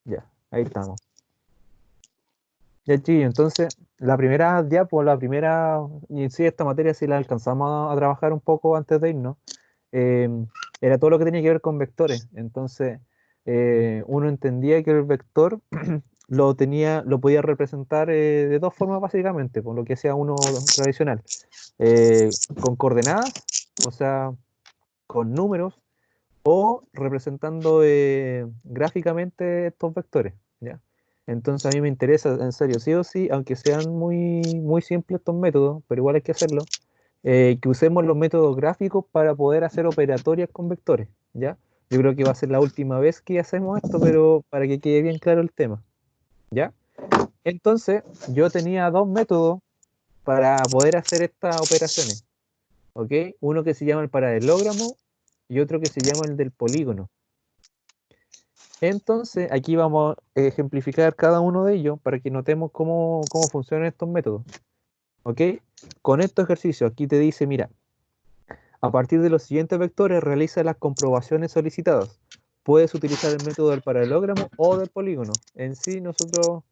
Ya, ahí estamos. Ya, chiquillo, entonces, la primera diapo, y en sí esta materia sí la alcanzamos a trabajar un poco antes de irnos, eh, era todo lo que tenía que ver con vectores. Entonces, uno entendía que el vector lo podía representar de dos formas básicamente, por lo que hacía uno tradicional, con coordenadas, o sea, con números, o representando gráficamente estos vectores, ¿ya? Entonces a mí me interesa, en serio, sí o sí, aunque sean muy simples estos métodos, pero igual hay que hacerlo, que usemos los métodos gráficos para poder hacer operatorias con vectores, ¿ya? Yo creo que va a ser la última vez que hacemos esto, pero para que quede bien claro el tema, ¿ya? Entonces, yo tenía dos métodos para poder hacer estas operaciones, ¿ok? Uno que se llama el paralelogramo y otro que se llama el del polígono. Entonces, aquí vamos a ejemplificar cada uno de ellos para que notemos cómo funcionan estos métodos, ¿ok? Con estos ejercicios, aquí te dice, mira, a partir de los siguientes vectores realiza las comprobaciones solicitadas. Puedes utilizar el método del paralelogramo o del polígono. En sí, nosotros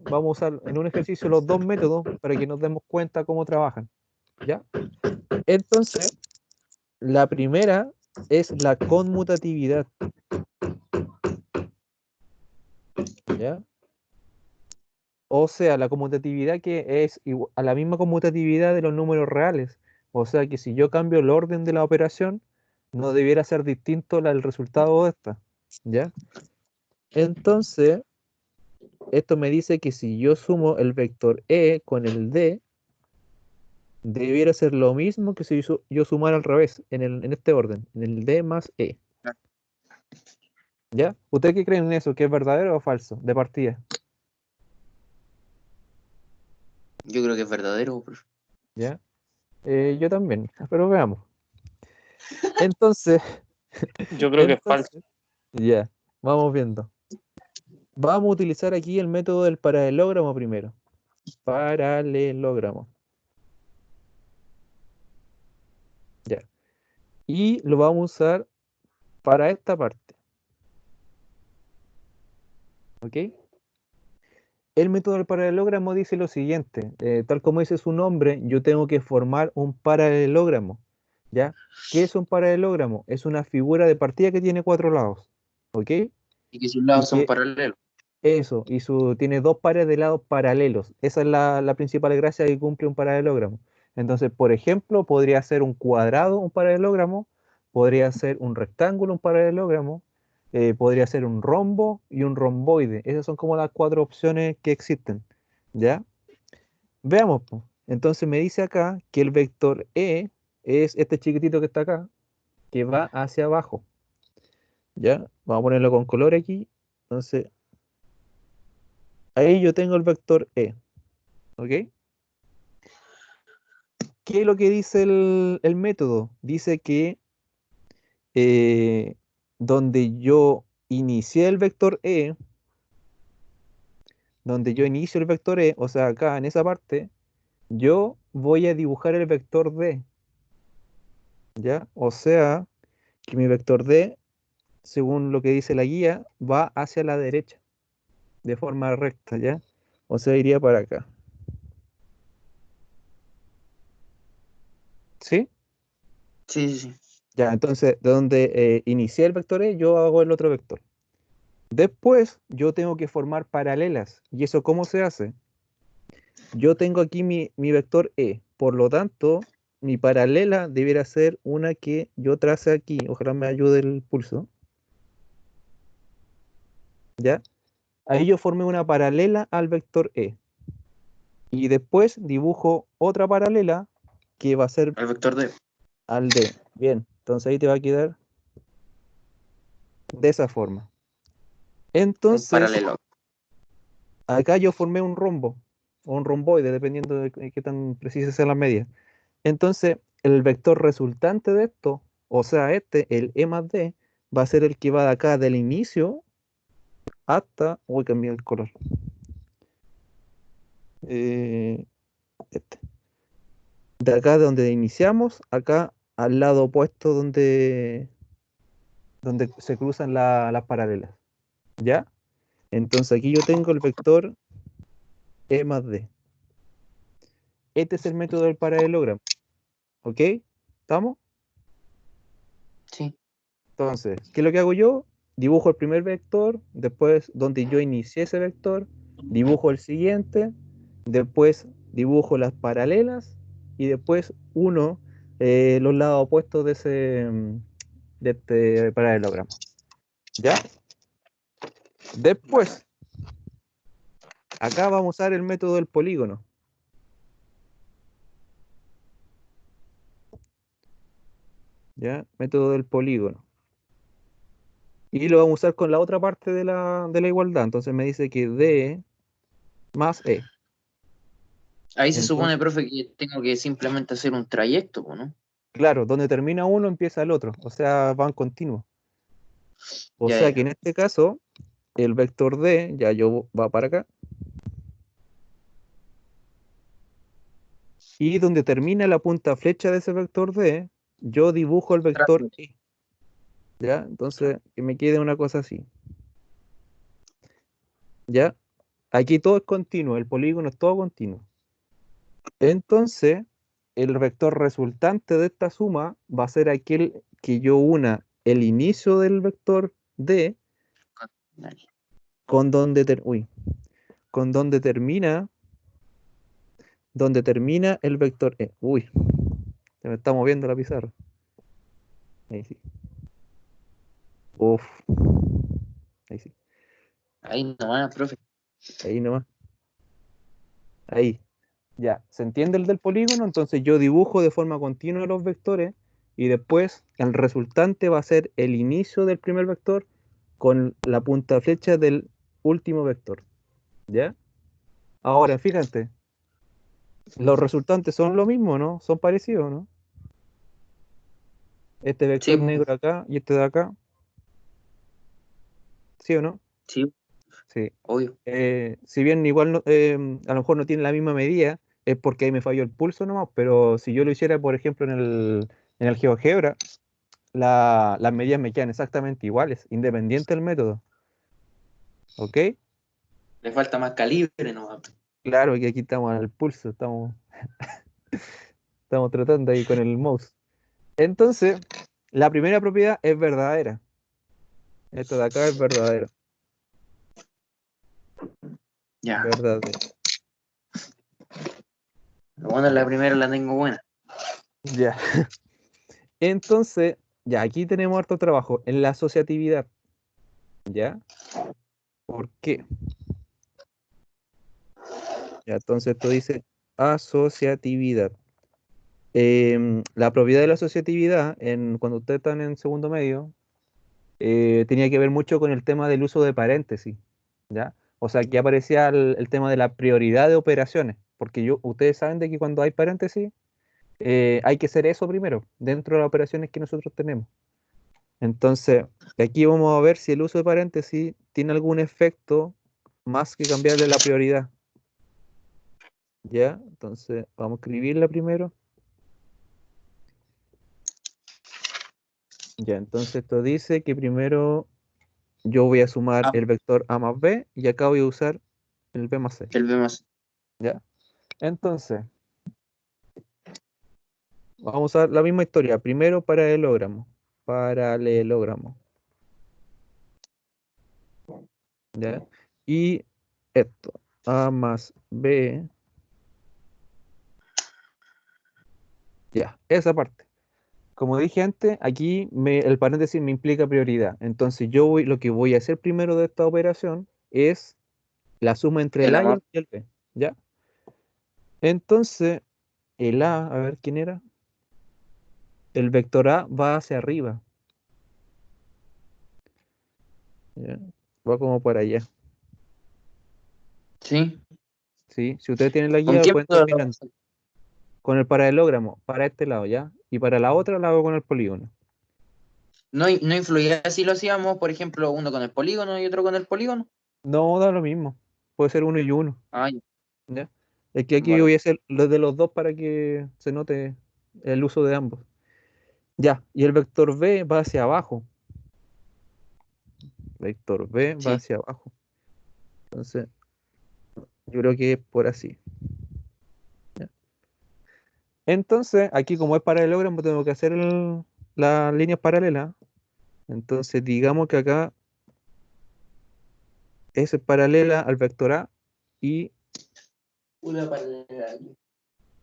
vamos a usar en un ejercicio los dos métodos para que nos demos cuenta cómo trabajan, ¿ya? Entonces, la primera es la conmutatividad, ¿ya? O sea, la conmutatividad que es a la misma conmutatividad de los números reales. O sea que si yo cambio el orden de la operación, no debiera ser distinto el resultado de esta, ¿ya? Entonces, esto me dice que si yo sumo el vector e con el d, debiera ser lo mismo que si yo sumara al revés, en este orden, en el d más e, ¿ya? ¿Ustedes qué creen en eso? ¿Que es verdadero o falso? De partida, Yo creo que es verdadero, profe. ¿ya? Yo también, pero veamos. Entonces, Yo creo que es falso. entonces, ya, vamos viendo. Vamos a utilizar aquí el método del paralelogramo primero. Paralelogramo. Ya. Y lo vamos a usar para esta parte. ¿Ok? El método del paralelogramo dice lo siguiente. Tal como dice su nombre, yo tengo que formar un paralelogramo. ¿Ya? ¿Qué es un paralelogramo? Es una figura de partida que tiene cuatro lados. ¿Ok? Y que sus Y lados son que paralelos. eso, tiene dos pares de lados paralelos. Esa es la principal gracia que cumple un paralelogramo. Entonces, por ejemplo, podría ser un cuadrado un paralelogramo, podría ser un rectángulo un paralelogramo, podría ser un rombo y un romboide. Esas son como las cuatro opciones que existen. ¿Ya? Veamos, po. Entonces me dice acá que el vector E es este chiquitito que está acá, que va hacia abajo. ¿Ya? Vamos a ponerlo con color aquí. Entonces, ahí yo tengo el vector E. ¿Ok? ¿Qué es lo que dice el método? Dice que eh, donde yo inicié el vector E, donde yo inicio el vector E, o sea, acá en esa parte, yo voy a dibujar el vector D, ¿ya? O sea, que mi vector D, según lo que dice la guía, va hacia la derecha, de forma recta, ¿ya? O sea, iría para acá. ¿Sí? Sí, sí, sí. Ya, entonces, de donde inicié el vector E, yo hago el otro vector. Después yo tengo que formar paralelas. ¿Y eso cómo se hace? Yo tengo aquí mi vector E. Por lo tanto, mi paralela debiera ser una que yo trace aquí. Ojalá me ayude el pulso. ¿Ya? Ahí yo formé una paralela al vector E. Y después dibujo otra paralela que va a ser El vector D. al D. Bien, entonces ahí te va a quedar de esa forma. Un Entonces, paralelo. acá yo formé un rombo o un romboide, dependiendo de qué tan precisa sea la media. Entonces, el vector resultante de esto, o sea, el E más D, va a ser el que va de acá del inicio hasta. Uy, cambié el color. Eh, este. De acá de donde iniciamos, acá al lado opuesto donde se cruzan las paralelas. ¿Ya? Entonces aquí yo tengo el vector E más D. Este es el método del paralelogramo. ¿Ok? ¿Estamos? Sí. Entonces, ¿qué es lo que hago yo? Dibujo el primer vector, después donde yo inicié ese vector, dibujo el siguiente, después dibujo las paralelas y después uno los lados opuestos de de este paralelogramo. ¿Ya? Después, acá vamos a usar el método del polígono. ¿Ya? Método del polígono. Y lo vamos a usar con la otra parte de la igualdad. Entonces me dice que D más E. Ahí se supone, Entonces, profe, que tengo que simplemente hacer un trayecto, po, ¿no? claro, donde termina uno empieza el otro. O sea, van continuos. O Ya, sea que ya. en este caso, el vector D, ya yo va para acá. Y donde termina la punta flecha de ese vector D, yo dibujo el vector E. ¿Ya? Entonces, que me quede una cosa así. ¿Ya? Aquí todo es continuo, el polígono es todo continuo. Entonces, el vector resultante de esta suma va a ser aquel que yo una el inicio del vector D Dale. con con donde termina el vector E. Uy, se me está moviendo la pizarra. Ahí sí. Uf, ahí sí. Ahí nomás, profe. Ahí nomás. Ahí. Ya, ¿se entiende el del polígono? Entonces yo dibujo de forma continua los vectores y después el resultante va a ser el inicio del primer vector con la punta flecha del último vector. ¿Ya? Ahora, fíjate, los resultantes son lo mismo, ¿no? Son parecidos, ¿no? Este Sí, vector negro acá y este de acá, ¿sí o no? sí, Sí. obvio. Si bien igual a lo mejor no tiene la misma medida, es porque ahí me falló el pulso nomás, pero si yo lo hiciera, por ejemplo, en el GeoGebra, las medidas me quedan exactamente iguales, independiente del método. ¿Ok? Le falta más calibre nomás. Claro que aquí estamos al pulso, estamos tratando ahí con el mouse. Entonces, la primera propiedad es verdadera. Esto de acá es verdadero. Ya. Verdadero. Lo bueno es la Ya. primera la tengo buena. Ya. Entonces, ya aquí tenemos harto trabajo en la asociatividad. ¿Ya? ¿Por qué? Ya, entonces esto dice asociatividad. La propiedad de la asociatividad, cuando ustedes están en segundo medio, tenía que ver mucho con el tema del uso de paréntesis, ¿ya? O sea, aquí aparecía el tema de la prioridad de operaciones, porque ustedes saben de que cuando hay paréntesis, hay que hacer eso primero, dentro de las operaciones que nosotros tenemos. Entonces, aquí vamos a ver si el uso de paréntesis tiene algún efecto más que cambiarle la prioridad, ¿ya? Entonces, vamos a escribirla primero. Ya, entonces esto dice que primero yo voy a sumar Ah, el vector A más B y acá voy a usar el B más C, el B más. ¿ya? Entonces, vamos a usar la misma historia. Primero paralelogramo. Paralelogramo. ¿Ya? Y esto. A más B. Ya, esa parte. Como dije antes, aquí el paréntesis me implica prioridad. Entonces lo que voy a hacer primero de esta operación es la suma entre el El A y amor. el B. ¿Ya? Entonces, el A, a ver quién era. El vector A va hacia arriba. ¿Ya? Va como para allá. Sí. ¿Sí? Si ustedes tienen la ¿Con guía, qué pueden método terminar con el paralelogramo para este lado, ¿ya? Y para la otra la hago con el polígono. no influía si lo hacíamos, por ejemplo, uno con el polígono y otro con el polígono? No da lo mismo. Puede ser uno y uno, Ay, ¿ya? Es que aquí vale. voy a hacer los de los dos para que se note el uso de ambos. Ya, y el vector B va hacia abajo. Vector B va Sí. hacia abajo. Entonces, yo creo que es por así. ¿Ya? Entonces, aquí como es paralelogramo, tengo que hacer las líneas paralelas. Entonces, digamos que acá es paralela al vector A y Una paralela.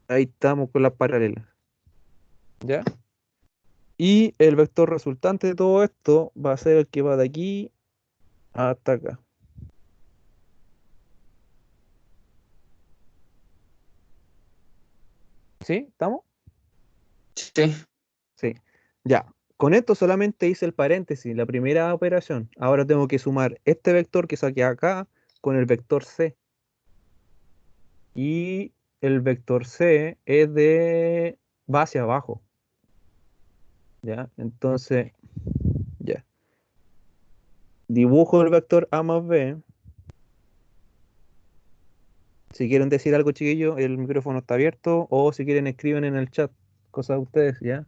ahí estamos con las paralelas. ¿Ya? Y el vector resultante de todo esto va a ser el que va de aquí hasta acá. ¿Sí? ¿Estamos? Sí. Sí. Ya. Con esto solamente hice el paréntesis, la primera operación. Ahora tengo que sumar este vector que saqué acá con el vector C. Y el vector C es va hacia abajo. ¿Ya? Entonces, ya. Dibujo el vector A más B. Si quieren decir algo, chiquillo, el micrófono está abierto. O si quieren, escriben en el chat cosas de ustedes, ¿ya?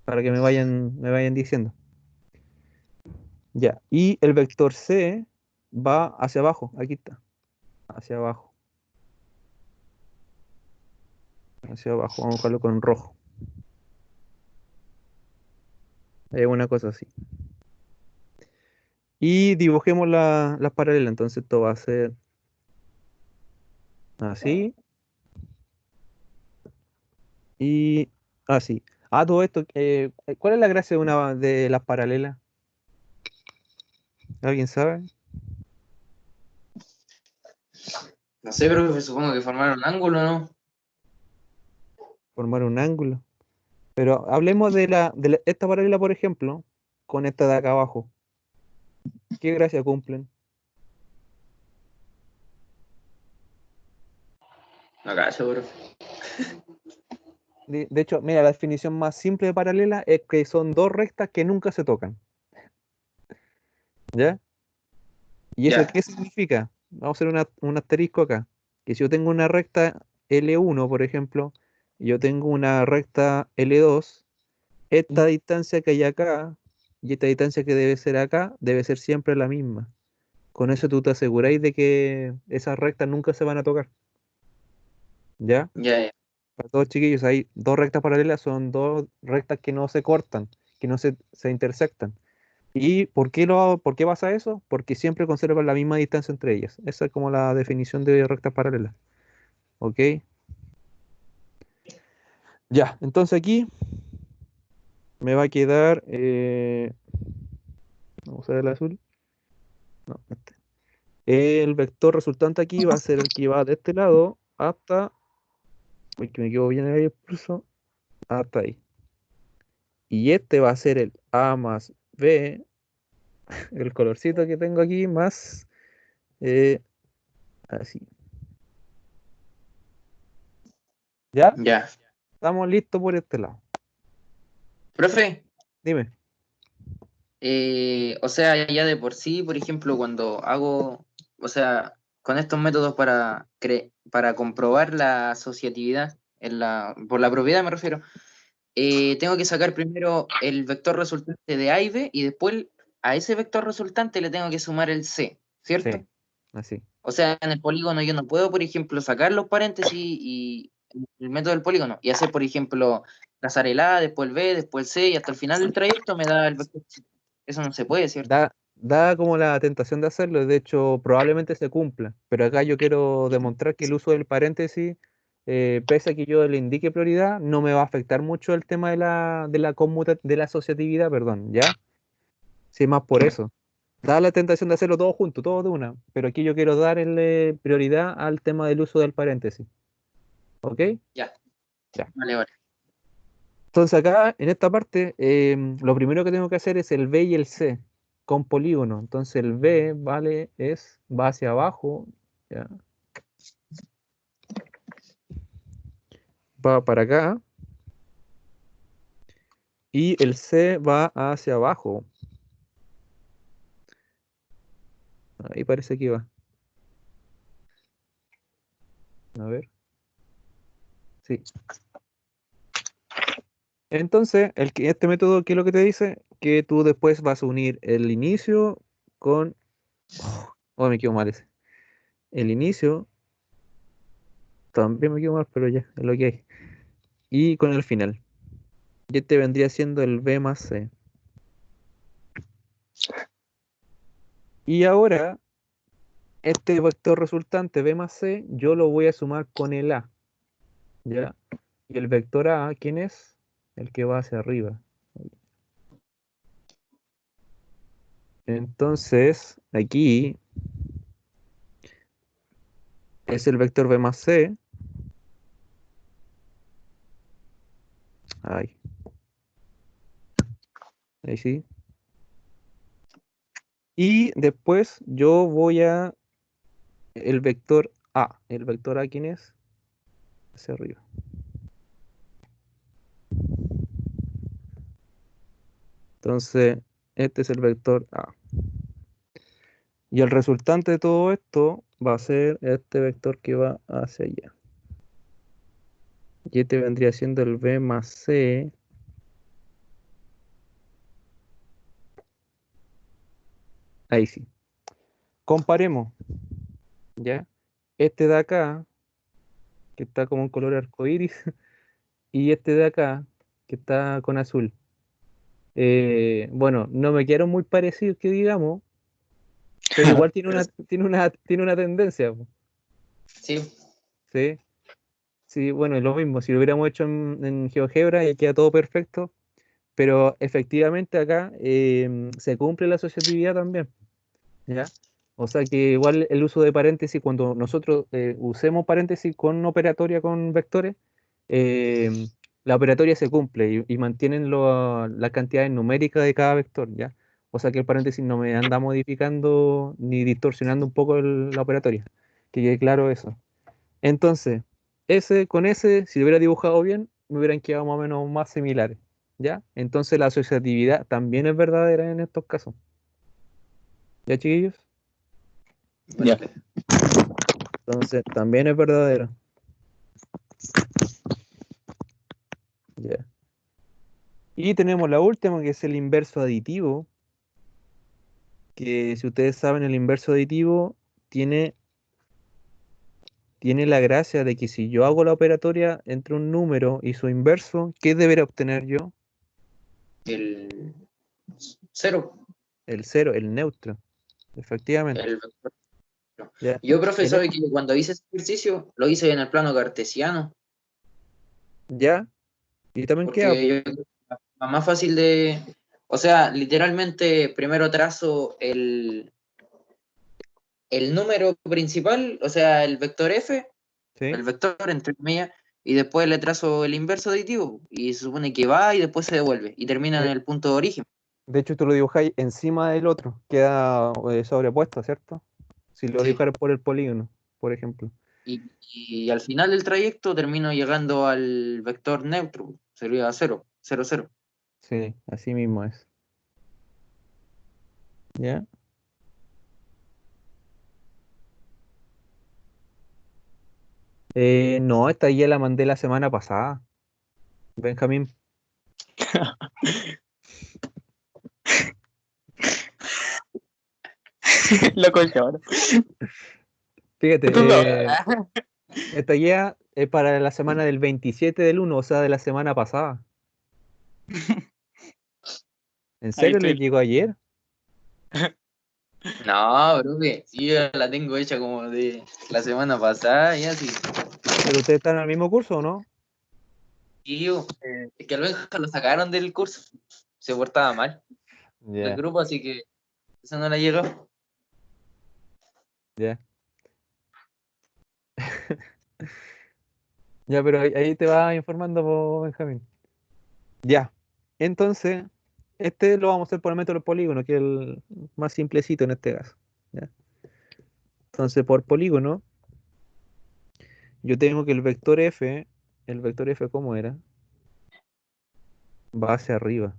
Para que me vayan diciendo. Ya. Y el vector C va hacia abajo. Aquí está. Hacia abajo. Hacia abajo. Vamos a buscarlo con rojo. Una cosa así. Y dibujemos las paralelas. Entonces esto va a ser así. Y así. Todo esto. ¿Cuál es la gracia de las paralelas? ¿Alguien sabe? No sé, pero supongo que formaron un ángulo, ¿no? Formar un ángulo. Pero hablemos de esta paralela, por ejemplo, con esta de acá abajo. ¿Qué gracia cumplen? Acá, seguro. De hecho, mira, la definición más simple de paralela es que son dos rectas que nunca se tocan. ¿Ya? ¿Y eso Ya, qué significa? Vamos a hacer un asterisco acá. Que si yo tengo una recta L1, por ejemplo, y yo tengo una recta L2, esta distancia que hay acá y esta distancia que debe ser acá, debe ser siempre la misma. Con eso tú te aseguráis de que esas rectas nunca se van a tocar. ¿Ya? ya, ya. Para todos chiquillos, hay dos rectas paralelas, son dos rectas que no se cortan, que no se intersectan. ¿Y por qué pasa eso? Porque siempre conservan la misma distancia entre ellas. Esa es como la definición de rectas paralelas. ¿Ok? Ya, entonces aquí me va a quedar. Vamos a ver el azul. No, este. El vector resultante aquí va a ser el que va de este lado hasta. Uy, que me quedo bien ahí el pulso. Hasta ahí. Y este va a ser el A más B, el colorcito que tengo aquí, más eh, así. ¿Ya? Ya. Estamos listos por este lado. Profe, Dime. o sea, ya de por sí, por ejemplo, cuando hago, o sea, con estos métodos para comprobar la asociatividad, por la propiedad me refiero, tengo que sacar primero el vector resultante de A y B y después a ese vector resultante le tengo que sumar el C, ¿cierto? Sí, así. O sea, en el polígono yo no puedo, por ejemplo, sacar los paréntesis y el método del polígono y hacer, por ejemplo, trazar el A, después el B, después el C y hasta el final del trayecto me da el vector. Eso no se puede, ¿cierto? Da como la tentación de hacerlo, de hecho probablemente se cumpla, pero acá yo quiero demostrar que el uso del paréntesis, pese a que yo le indique prioridad, no me va a afectar mucho el tema de la asociatividad, perdón, ¿ya? Sí, más por eso. Da la tentación de hacerlo todo junto, todo de una, pero aquí yo quiero darle prioridad al tema del uso del paréntesis, ¿ok? Ya, Ya. vale, vale. Entonces acá, en esta parte, lo primero que tengo que hacer es el B y el C con polígono. Entonces el B, vale, va hacia abajo, ya, va para acá, y el C va hacia abajo. Ahí parece que va. A ver, sí. Entonces, este método, ¿qué es lo que te dice? Que tú después vas a unir el inicio con Oh, me quedo mal ese. El inicio también me quedo mal, pero ya, es lo que hay. Y con el final. Y este vendría siendo el B más C. Y ahora, este vector resultante B más C, yo lo voy a sumar con el A. ¿Ya? Y el vector A, ¿quién es? El que va hacia arriba. Entonces, aquí es el vector B más C. Ay, ahí sí. Y después yo voy a el vector A. ¿El vector A quién es? Hacia arriba. Entonces, este es el vector A. Y el resultante de todo esto va a ser este vector que va hacia allá. Y este vendría siendo el B más C. Ahí sí. Comparemos, ¿ya? Este de acá, que está como un color arcoíris, y este de acá, que está con azul. Bueno, no me quedaron muy parecidos que digamos, pero igual tiene una tendencia, po, Sí, ¿sí? Sí, bueno, es lo mismo, si lo hubiéramos hecho en GeoGebra y queda todo perfecto, pero efectivamente acá se cumple la asociatividad también, ¿ya? O sea que igual el uso de paréntesis, cuando nosotros usemos paréntesis con operatoria con vectores, eh, la operatoria se cumple y mantienen las cantidades numéricas de cada vector, ¿ya? O sea que el paréntesis no me anda modificando ni distorsionando un poco la operatoria. Que quede claro eso. Entonces, con ese, si lo hubiera dibujado bien, me hubieran quedado más o menos más similares, ¿ya? Entonces la asociatividad también es verdadera en estos casos. ¿Ya, chiquillos? Ya. Entonces, también es verdadero. Ya. Y tenemos la última, que es el inverso aditivo, que si ustedes saben, el inverso aditivo tiene, tiene la gracia de que si yo hago la operatoria entre un número y su inverso, ¿qué debería obtener yo? el cero, El cero, el neutro, efectivamente. el vector. ¿Ya? Yo, profe, En e- sabe que cuando hice ese ejercicio, lo hice en el plano cartesiano, ¿Ya? Y también queda, porque yo creo que es más fácil de, o sea, literalmente primero trazo el número principal, o sea, el vector f, ¿sí? el vector entre comillas, y después le trazo el inverso aditivo, y se supone que va y después se devuelve, y termina en De, el punto de origen. de hecho, tú lo dibujáis encima del otro, queda sobrepuesto, ¿cierto? Si lo Sí. dibujaras por el polígono, por ejemplo. Y al final del trayecto termino llegando al vector neutro, sería cero, cero, cero. Sí, así mismo es. ¿Ya? No, esta ya la mandé la semana pasada, Benjamín. La concha, ahora. Fíjate, esta guía es para la semana del 27/1, o sea, de la semana pasada. ¿En Ahí serio les estoy. llegó ayer? No, bro, que sí, yo la tengo hecha como de la semana pasada y así. ¿Pero ustedes están en el mismo curso o no? Y yo, es que al Benja lo sacaron del curso, se portaba mal del Ya, grupo, así que eso no la llegó. ya. Ya, pero ahí te va informando, po, Benjamín. Ya. Entonces, este lo vamos a hacer por el método del polígono, que es el más simplecito en este caso. ¿Ya? Entonces, por polígono, yo tengo que el vector F, ¿cómo era? Va hacia arriba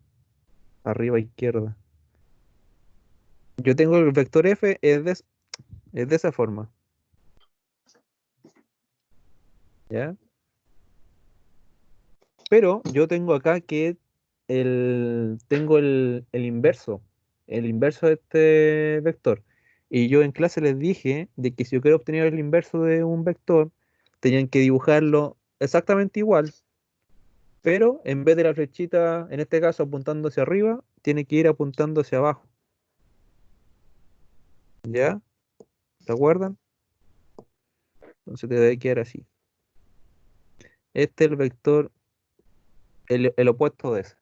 a izquierda. Yo tengo el vector F, es de esa forma, ¿ya? Pero yo tengo acá que tengo el inverso de este vector. Y yo en clase les dije de que si yo quiero obtener el inverso de un vector, tenían que dibujarlo exactamente igual, pero en vez de la flechita, en este caso apuntando hacia arriba, tiene que ir apuntando hacia abajo. ¿Ya? ¿Se acuerdan? Entonces te debe quedar así. Este es el vector, el opuesto de ese.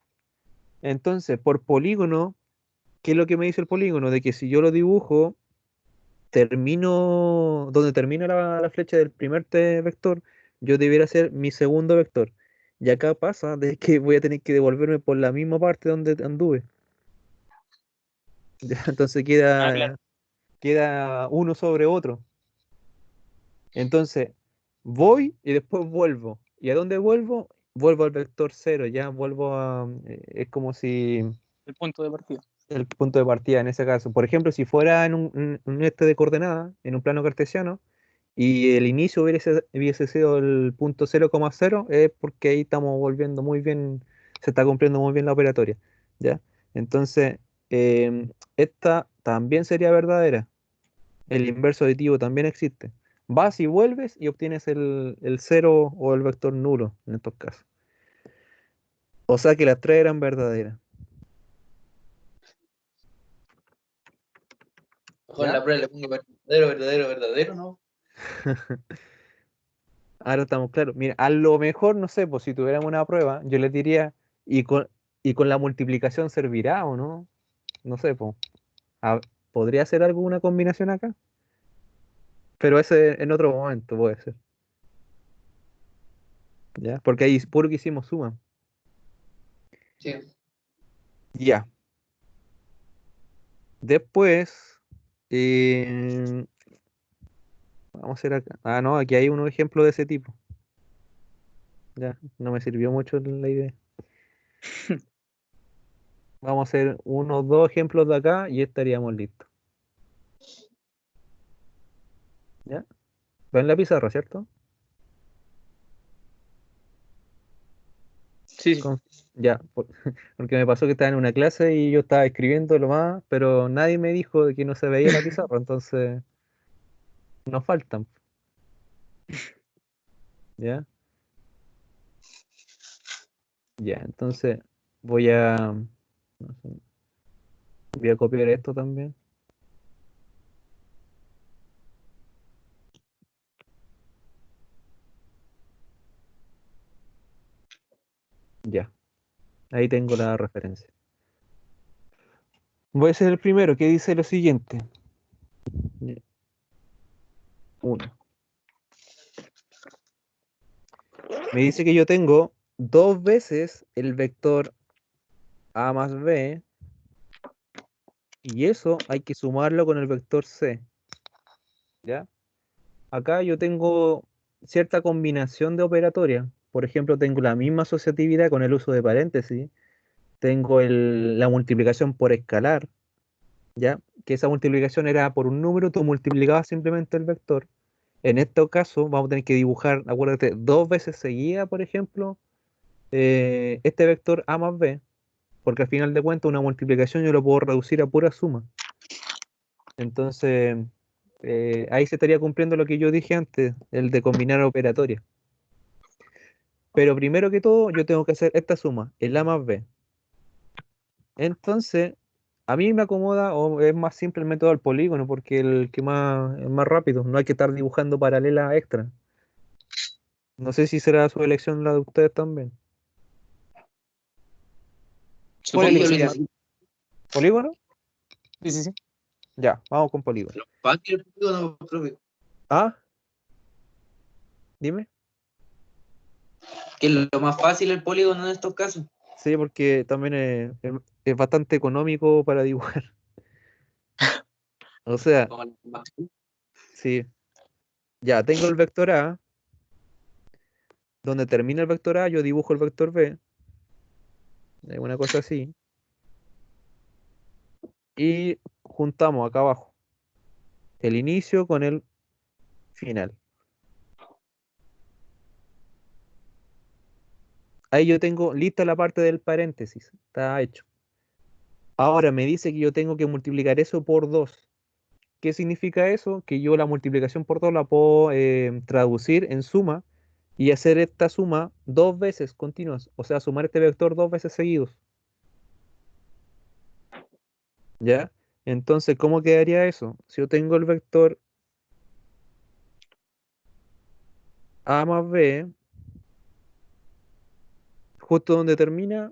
Entonces, por polígono, ¿qué es lo que me dice el polígono? De que si yo lo dibujo, donde termina la flecha del primer vector, yo debiera hacer mi segundo vector. Y acá pasa de que voy a tener que devolverme por la misma parte donde anduve. Ya, entonces Ah, claro. queda uno sobre otro. Entonces, voy y después vuelvo. ¿Y a dónde vuelvo? Vuelvo al vector cero, ya vuelvo a... es como si El punto de partida. el punto de partida en ese caso. Por ejemplo, si fuera en un este de coordenadas, en un plano cartesiano, y el inicio hubiese sido el punto 0,0, es porque ahí estamos volviendo muy bien, se está cumpliendo muy bien la operatoria, ¿ya? Entonces, esta también sería verdadera. El inverso aditivo también existe. Vas y vuelves y obtienes el cero o el vector nulo en estos casos. O sea que las tres eran verdaderas. Ojo, en ¿Ya? la prueba le pongo verdadero, verdadero, verdadero, ¿no? Ahora estamos claros. Mira, a lo mejor, no sé, pues si tuviéramos una prueba, yo les diría, ¿y con la multiplicación servirá o no? No sé, pues. ah, ¿Podría ser alguna combinación acá? Pero ese en otro momento puede ser. ¿Ya? Porque ahí puro que hicimos suma. Sí. Ya. Después, eh, vamos a hacer acá. Ah, no, aquí hay unos ejemplos de ese tipo. Ya, no me sirvió mucho la idea. Vamos a hacer unos dos ejemplos de acá y estaríamos listos. ¿Ya? Ven la pizarra, ¿cierto? Sí, sí. Ya, porque me pasó que estaba en una clase y yo estaba escribiendo lo más, pero nadie me dijo de que no se veía la pizarra, entonces nos faltan. ¿Ya? Ya, entonces voy a, no sé, voy a copiar esto también. Ya, ahí tengo la referencia. Voy a ser el primero que dice lo siguiente. Ya, uno. Me dice que yo tengo dos veces el vector a más b y eso hay que sumarlo con el vector c. ¿Ya? Acá yo tengo cierta combinación de operatorias. Por ejemplo, tengo la misma asociatividad con el uso de paréntesis. Tengo la multiplicación por escalar, ¿ya? Que esa multiplicación era por un número, tú multiplicabas simplemente el vector. En este caso, vamos a tener que dibujar, acuérdate, dos veces seguida, por ejemplo, este vector a más b, porque al final de cuentas una multiplicación yo lo puedo reducir a pura suma. Entonces, ahí se estaría cumpliendo lo que yo dije antes, el de combinar operatorias. Pero primero que todo, yo tengo que hacer esta suma, el A más B. Entonces, a mí me acomoda o es más simple el método del polígono porque el que más es más rápido, no hay que estar dibujando paralela extra. No sé si será su elección la de ustedes también. ¿Cuál Supongo Sí, que yo lo sí, hice elegiría? más. así. ¿Polígono? Sí, sí, sí. Ya, vamos con polígono. Lo fácil, no, profe. Ah, dime. Que es lo más fácil el polígono en estos casos. Sí, porque también es bastante económico para dibujar. O sea, Como el más- sí, ya tengo el vector A, donde termina el vector A, yo dibujo el vector B, una cosa así. Y juntamos acá abajo el inicio con el final. Ahí yo tengo lista la parte del paréntesis, está hecho. Ahora me dice que yo tengo que multiplicar eso por 2. ¿qué significa eso? Que yo la multiplicación por 2 la puedo traducir en suma y hacer esta suma 2 veces continuas, o sea, sumar este vector 2 veces seguidos, ¿ya? Entonces, ¿cómo quedaría eso? Si yo tengo el vector a más b, justo donde termina,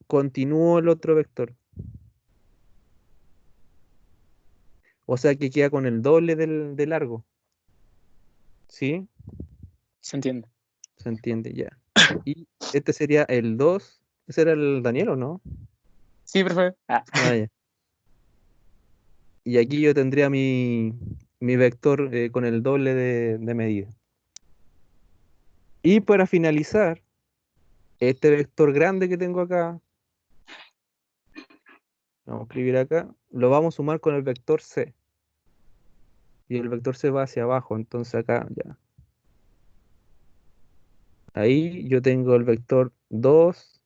continúo el otro vector. O sea que queda con el doble de largo. ¿Sí? Se entiende. Se entiende ya. Y este sería el 2. ¿Ese era el Daniel o no? Sí, profe. Ah, ya. Y aquí yo tendría mi vector con el doble de medida. Y para finalizar, este vector grande que tengo acá, vamos a escribir acá, lo vamos a sumar con el vector C. Y el vector C va hacia abajo, entonces acá ya. Ahí yo tengo el vector 2,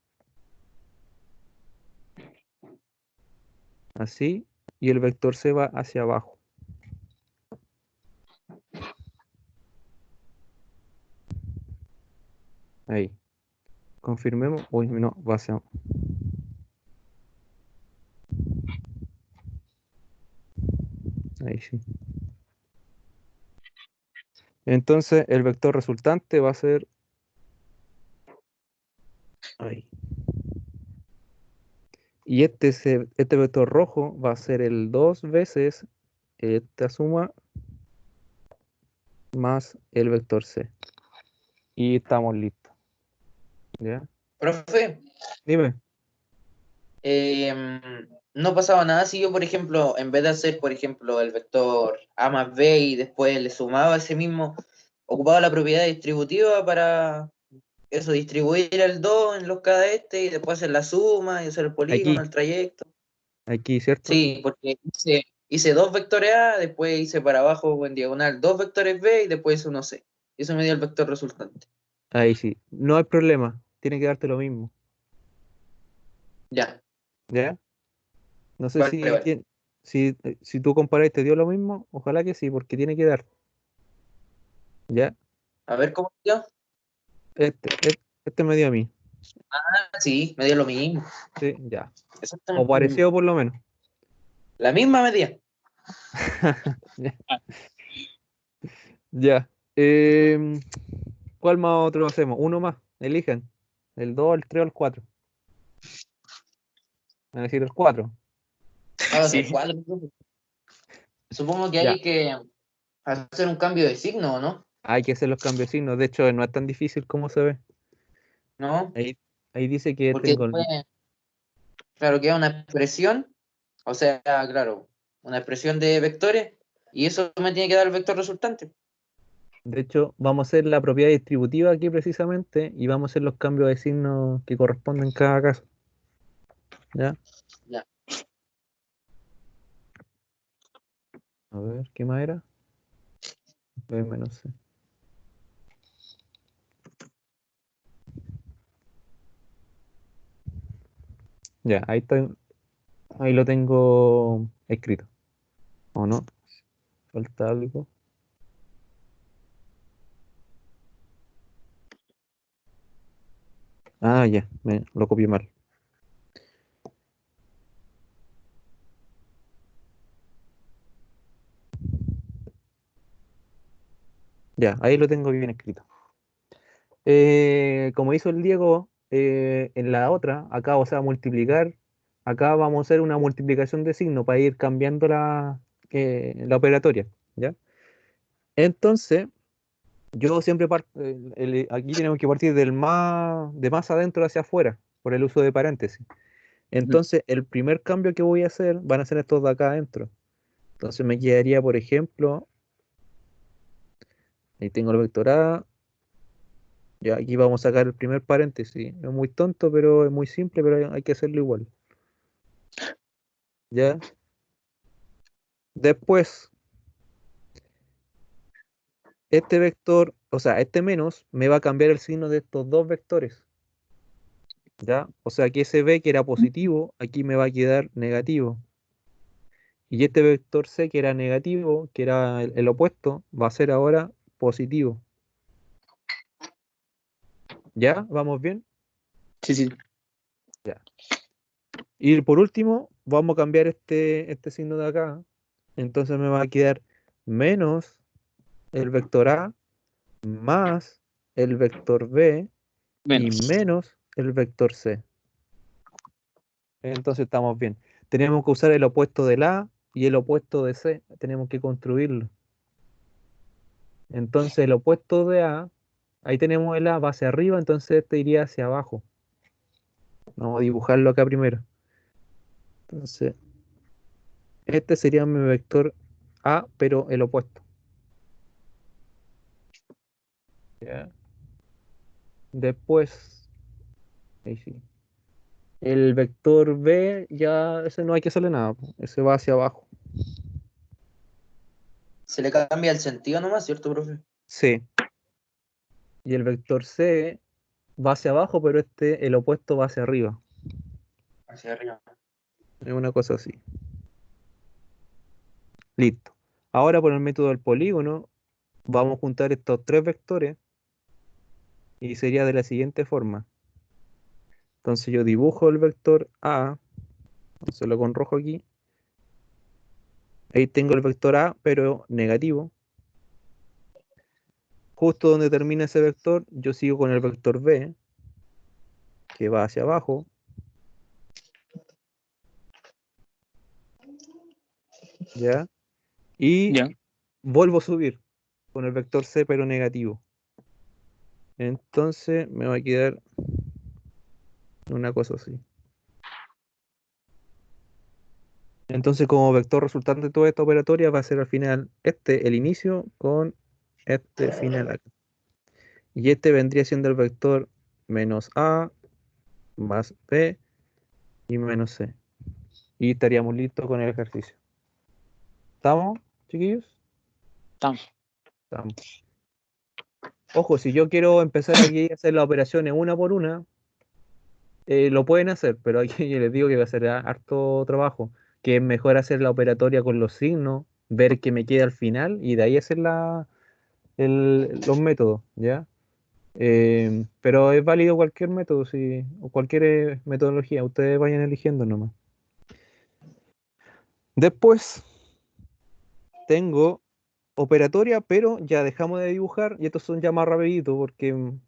así, y el vector C va hacia abajo. Ahí. Confirmemos. Uy, no, va hacia. Ahí sí. Entonces el vector resultante va a ser. Ahí. Y este vector rojo va a ser el 2 veces esta suma más el vector C. Y estamos listos. ¿Ya? Profe, Dime. em, no pasaba nada si yo, por ejemplo, en vez de hacer, por ejemplo, el vector A más B y después le sumaba ese mismo, ocupaba la propiedad distributiva para eso, distribuir el 2 en los cada y después hacer la suma y hacer el polígono, Aquí, el trayecto. aquí, ¿cierto? Sí, porque hice dos vectores A, después hice para abajo en diagonal dos vectores B y después hice uno C. Y eso me dio el vector resultante. Ahí sí. No hay problema. Tiene que darte lo mismo. Ya, ¿Ya? No sé vale, si, vale. si tú comparas y te dio lo mismo. Ojalá que sí, porque tiene que dar. ¿Ya? A ver cómo me dio. Este me dio a mí. Ah, sí, me dio lo mismo. Sí, ya. O Exactamente lo mismo. parecido por lo menos. La misma medida. Ya. Ya. ¿Cuál más otro hacemos? Uno más. Elijan. El 2, el 3 o el 4. Van a decir el 4. Vamos a hacer Sí. cuatro. Supongo que Ya. hay que hacer un cambio de signo, ¿no? Hay que hacer los cambios de signos. De hecho, no es tan difícil como se ve. ¿No? Ahí, ahí dice que Porque tengo después, claro, queda una expresión, o sea, claro, una expresión de vectores, y eso me tiene que dar el vector resultante. De hecho, vamos a hacer la propiedad distributiva aquí precisamente y vamos a hacer los cambios de signos que corresponden en cada caso. ¿Ya? Ya. A ver, ¿qué más era? B menos C. Ya, ahí está, ahí lo tengo escrito. ¿O no? Falta algo. Ah, ya, me lo copié mal. Ya, ahí lo tengo bien escrito. Como hizo el Diego en la otra, acá, o sea, multiplicar, acá vamos a hacer una multiplicación de signo para ir cambiando la operatoria, ¿ya? Entonces, yo siempre parto, aquí tenemos que partir de más adentro hacia afuera, por el uso de paréntesis. Ujú. Entonces, el primer cambio que voy a hacer van a ser estos de acá adentro. Entonces me quedaría, por ejemplo, ahí tengo el vector A, ya aquí vamos a sacar el primer paréntesis. Es muy tonto, pero es muy simple, pero hay que hacerlo igual. ¿Ya? Después, este vector, o sea, este menos, me va a cambiar el signo de estos dos vectores. ¿Ya? O sea, que ese B que era positivo, aquí me va a quedar negativo. Y este vector C, que era negativo, que era el opuesto, va a ser ahora positivo. ¿Ya? ¿Vamos bien? Sí, sí. Ya. Y por último, vamos a cambiar este signo de acá. Entonces me va a quedar menos el vector A más el vector B y Menos. menos el vector C. Entonces estamos bien. Tenemos que usar el opuesto del A y el opuesto de C. Tenemos que construirlo. Entonces el opuesto de A, ahí tenemos el A, va hacia arriba, entonces este iría hacia abajo. Vamos a dibujarlo acá primero. Entonces, este sería mi vector A, pero el opuesto. ¿Ya? Después, ahí sí. El vector B, ya ese no hay que hacerle nada, po. Ese va hacia abajo. Se le cambia el sentido nomás, ¿cierto, profe? Sí. Y el vector C va hacia abajo, pero el opuesto va hacia arriba. Hacia arriba. Es una cosa así. Listo. Ahora por el método del polígono, vamos a juntar estos tres vectores y sería de la siguiente forma. Entonces yo dibujo el vector A, hacerlo con rojo aquí. Ahí tengo el vector A, pero negativo. Justo donde termina ese vector, yo sigo con el vector B, que va hacia abajo, ¿ya? Y Ya. vuelvo a subir con el vector C, pero negativo. Entonces me va a quedar una cosa así. Entonces, como vector resultante de toda esta operatoria va a ser al final el inicio con este final acá. Y este vendría siendo el vector menos A más B y menos C. Y estaríamos listos con el ejercicio. ¿Estamos, chiquillos? Estamos. Estamos. Ojo, si yo quiero empezar aquí a hacer las operaciones una por una, lo pueden hacer, pero aquí yo les digo que va a ser harto trabajo, que es mejor hacer la operatoria con los signos, ver qué me queda al final y de ahí hacer los métodos, ¿ya? Pero es válido cualquier método, sí, o cualquier metodología, ustedes vayan eligiendo nomás. Después tengo operatoria, pero ya dejamos de dibujar y estos son ya más rapiditos porque es Son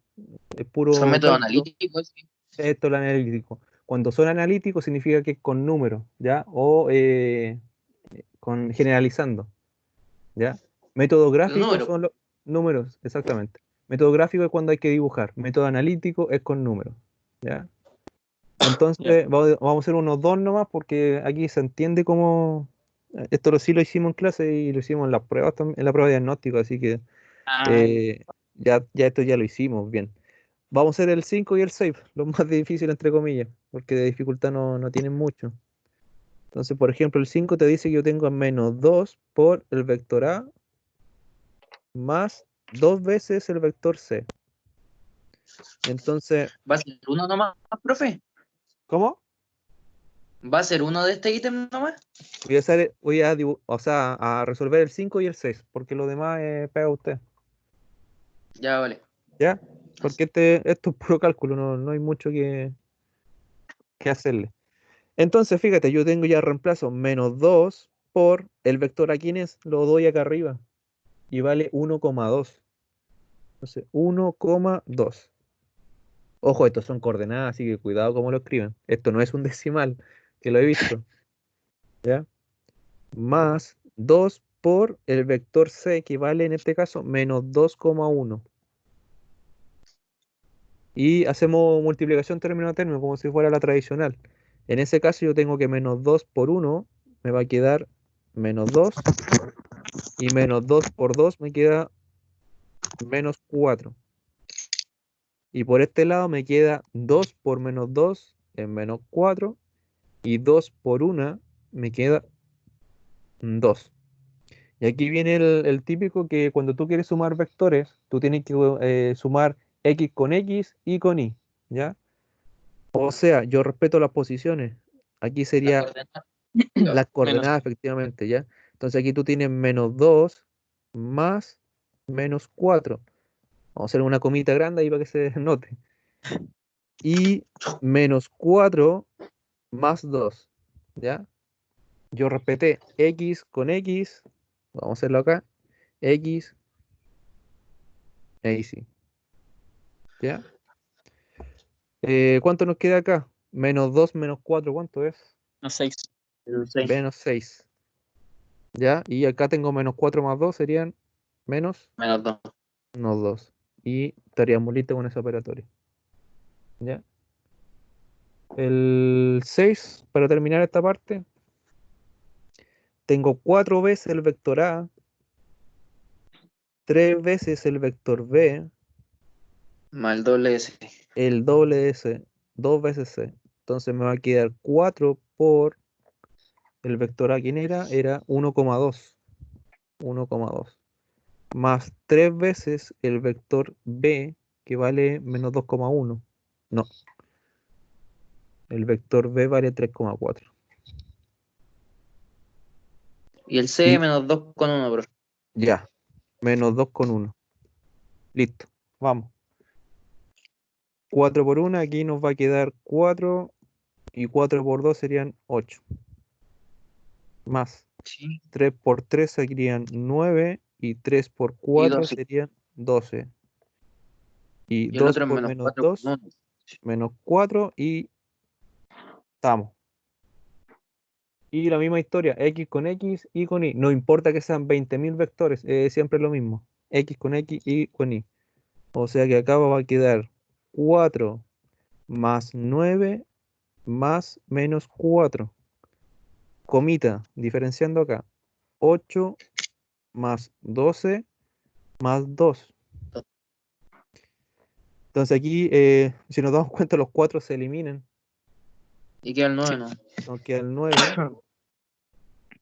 puro métodos cálculo. analíticos, sí. Esto es lo analítico. Cuando son analíticos significa que es con números, ¿ya? O con generalizando, ¿ya? Método Los gráfico números. son los números, exactamente. Método gráfico es cuando hay que dibujar. Método analítico es con números, ¿ya? Ya. Entonces, vamos a hacer unos dos nomás porque aquí se entiende cómo... Esto sí lo hicimos en clase y lo hicimos en las pruebas, en la prueba de diagnóstico, así que Ah, eh, ya esto ya lo hicimos bien. Vamos a hacer el 5 y el 6 los más difíciles entre comillas, porque de dificultad no tienen mucho. Entonces, por ejemplo, el 5 te dice que yo tengo menos 2 por el vector A más dos veces el vector C. Entonces, ¿Va a ser uno nomás, profe? ¿cómo? ¿Va a ser uno de este ítem nomás? O sea, a resolver el 5 y el 6 porque lo demás pega usted, Ya, vale. ¿ya? Porque esto es puro cálculo, no hay mucho que hacerle. Entonces, fíjate, yo tengo ya reemplazo menos 2 por el vector a quienes lo doy acá arriba y vale 1,2. Entonces, 1,2. Ojo, estos son coordenadas, así que cuidado cómo lo escriben. Esto no es un decimal, que lo he visto, ¿ya? Más 2 por el vector C, que vale en este caso menos 2,1. Y hacemos multiplicación término a término, como si fuera la tradicional. En ese caso yo tengo que menos 2 por 1 me va a quedar menos 2. Y menos 2 por 2 me queda menos 4. Y por este lado me queda 2 por menos 2 es menos 4. Y 2 por 1 me queda 2. Y aquí viene el típico que cuando tú quieres sumar vectores, tú tienes que sumar x con x y con y, ¿ya? O sea, yo respeto las posiciones. Aquí La sería coordenada. las coordenadas efectivamente, ¿ya? Entonces aquí tú tienes menos 2 más menos 4. Vamos a hacer una comita grande ahí para que se note. Y menos 4 más 2, ¿ya? Yo respeté x con x, vamos a hacerlo acá, x, ahí sí, ¿ya? ¿Cuánto nos queda acá? Menos 2 menos 4, ¿cuánto es? No, 6. Menos 6, ¿ya? Y acá tengo menos 4 más 2, serían menos Menos 2. 2. Y estaríamos listos con esa operatoria, ¿ya? El 6, para terminar esta parte, tengo 4 veces el vector A, 3 veces el vector B, Más el doble S. el doble de S, 2 veces C. Entonces me va a quedar 4 por el vector A, ¿quién era? Era 1,2. 1,2. Más 3 veces el vector B, que vale menos 2,1. No, el vector B vale 3,4. Y el C Y menos 2 con 1, profe. ya, menos 2,1. Listo, vamos. 4 por 1, aquí nos va a quedar 4 y 4 por 2 serían 8. Más Sí. 3 por 3 serían 9 y 3 por Y 4 12. serían 12. Y Y el 2 otro es por menos menos 4 con 2, 1. menos 4 y estamos. Y la misma historia, x con x y con y. No importa que sean 20.000 vectores, siempre es lo mismo. X con x y con y. O sea que acá va a quedar 4 más 9 más menos 4. Comita, diferenciando acá. 8 más 12 más 2. Entonces aquí, si nos damos cuenta, los 4 se eliminan. Y queda el 9, ¿no? Nos queda el 9.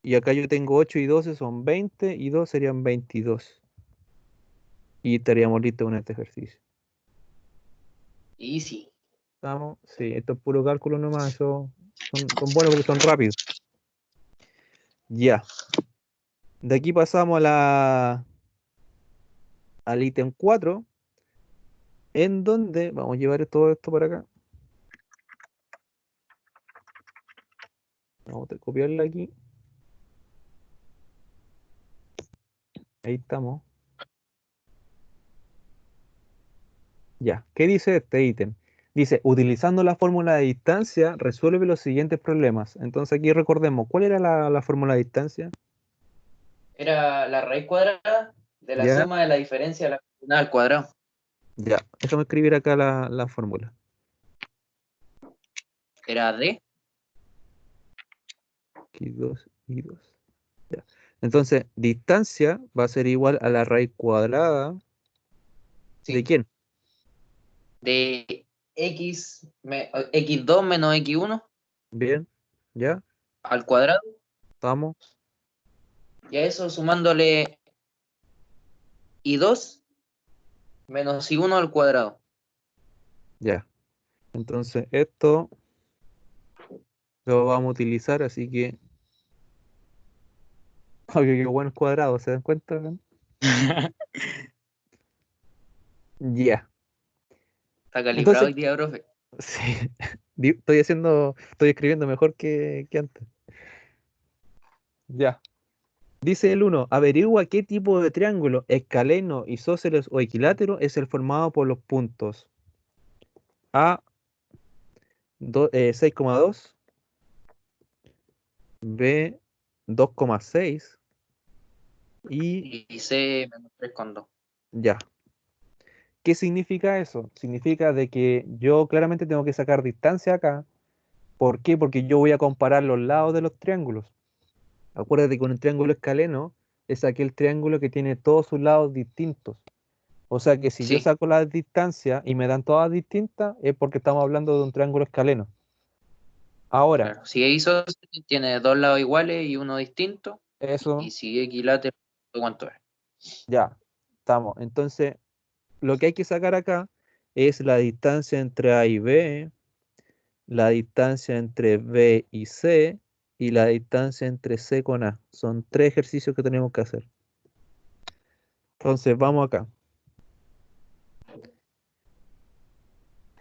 Y acá yo tengo 8 y 12 son 20 y 2 serían 22. Y estaríamos listos con este ejercicio. Easy. ¿Estamos? Sí, esto es puro cálculo nomás. Eso son buenos porque son rápidos. Ya. De aquí pasamos al ítem 4, en donde vamos a llevar todo esto para acá. Vamos a copiarla aquí. Ahí estamos. Ya. ¿Qué dice este ítem? Dice, utilizando la fórmula de distancia, resuelve los siguientes problemas. Entonces aquí recordemos, ¿cuál era la fórmula de distancia? Era la raíz cuadrada de la Ya, suma de la diferencia de la coordenada al cuadrado. ya. Déjame escribir acá la fórmula. Era D. Aquí 2 y 2. Ya. Entonces, distancia va a ser igual a la raíz cuadrada. ¿De Sí. quién? De x2 menos x1 Bien, ya, al cuadrado. estamos. Y a eso sumándole y2 menos y1 al cuadrado. Ya. Entonces, esto lo vamos a utilizar, así que. Oye, qué buenos cuadrados, ¿se dan cuenta? Ya. Está calibrado Entonces, hoy día, profe. sí, estoy escribiendo mejor que antes. Ya. Dice el uno, averigua qué tipo de triángulo escaleno, isósceles o equilátero es el formado por los puntos A 6,2, B 2,6 y Y C menos 3,2. ya. ¿Qué significa eso? Significa de que yo claramente tengo que sacar distancia acá. ¿Por qué? Porque yo voy a comparar los lados de los triángulos. Acuérdate que con el triángulo escaleno es aquel triángulo que tiene todos sus lados distintos. O sea que si yo Sí, saco las distancias y me dan todas distintas, es porque estamos hablando de un triángulo escaleno. Ahora, claro. Si hizo, tiene dos lados iguales y uno distinto. Y eso si equilátero, ¿cuánto es? ya estamos. Entonces, lo que hay que sacar acá es la distancia entre A y B, la distancia entre B y C y la distancia entre C con A. Son 3 ejercicios que tenemos que hacer. Entonces, vamos acá.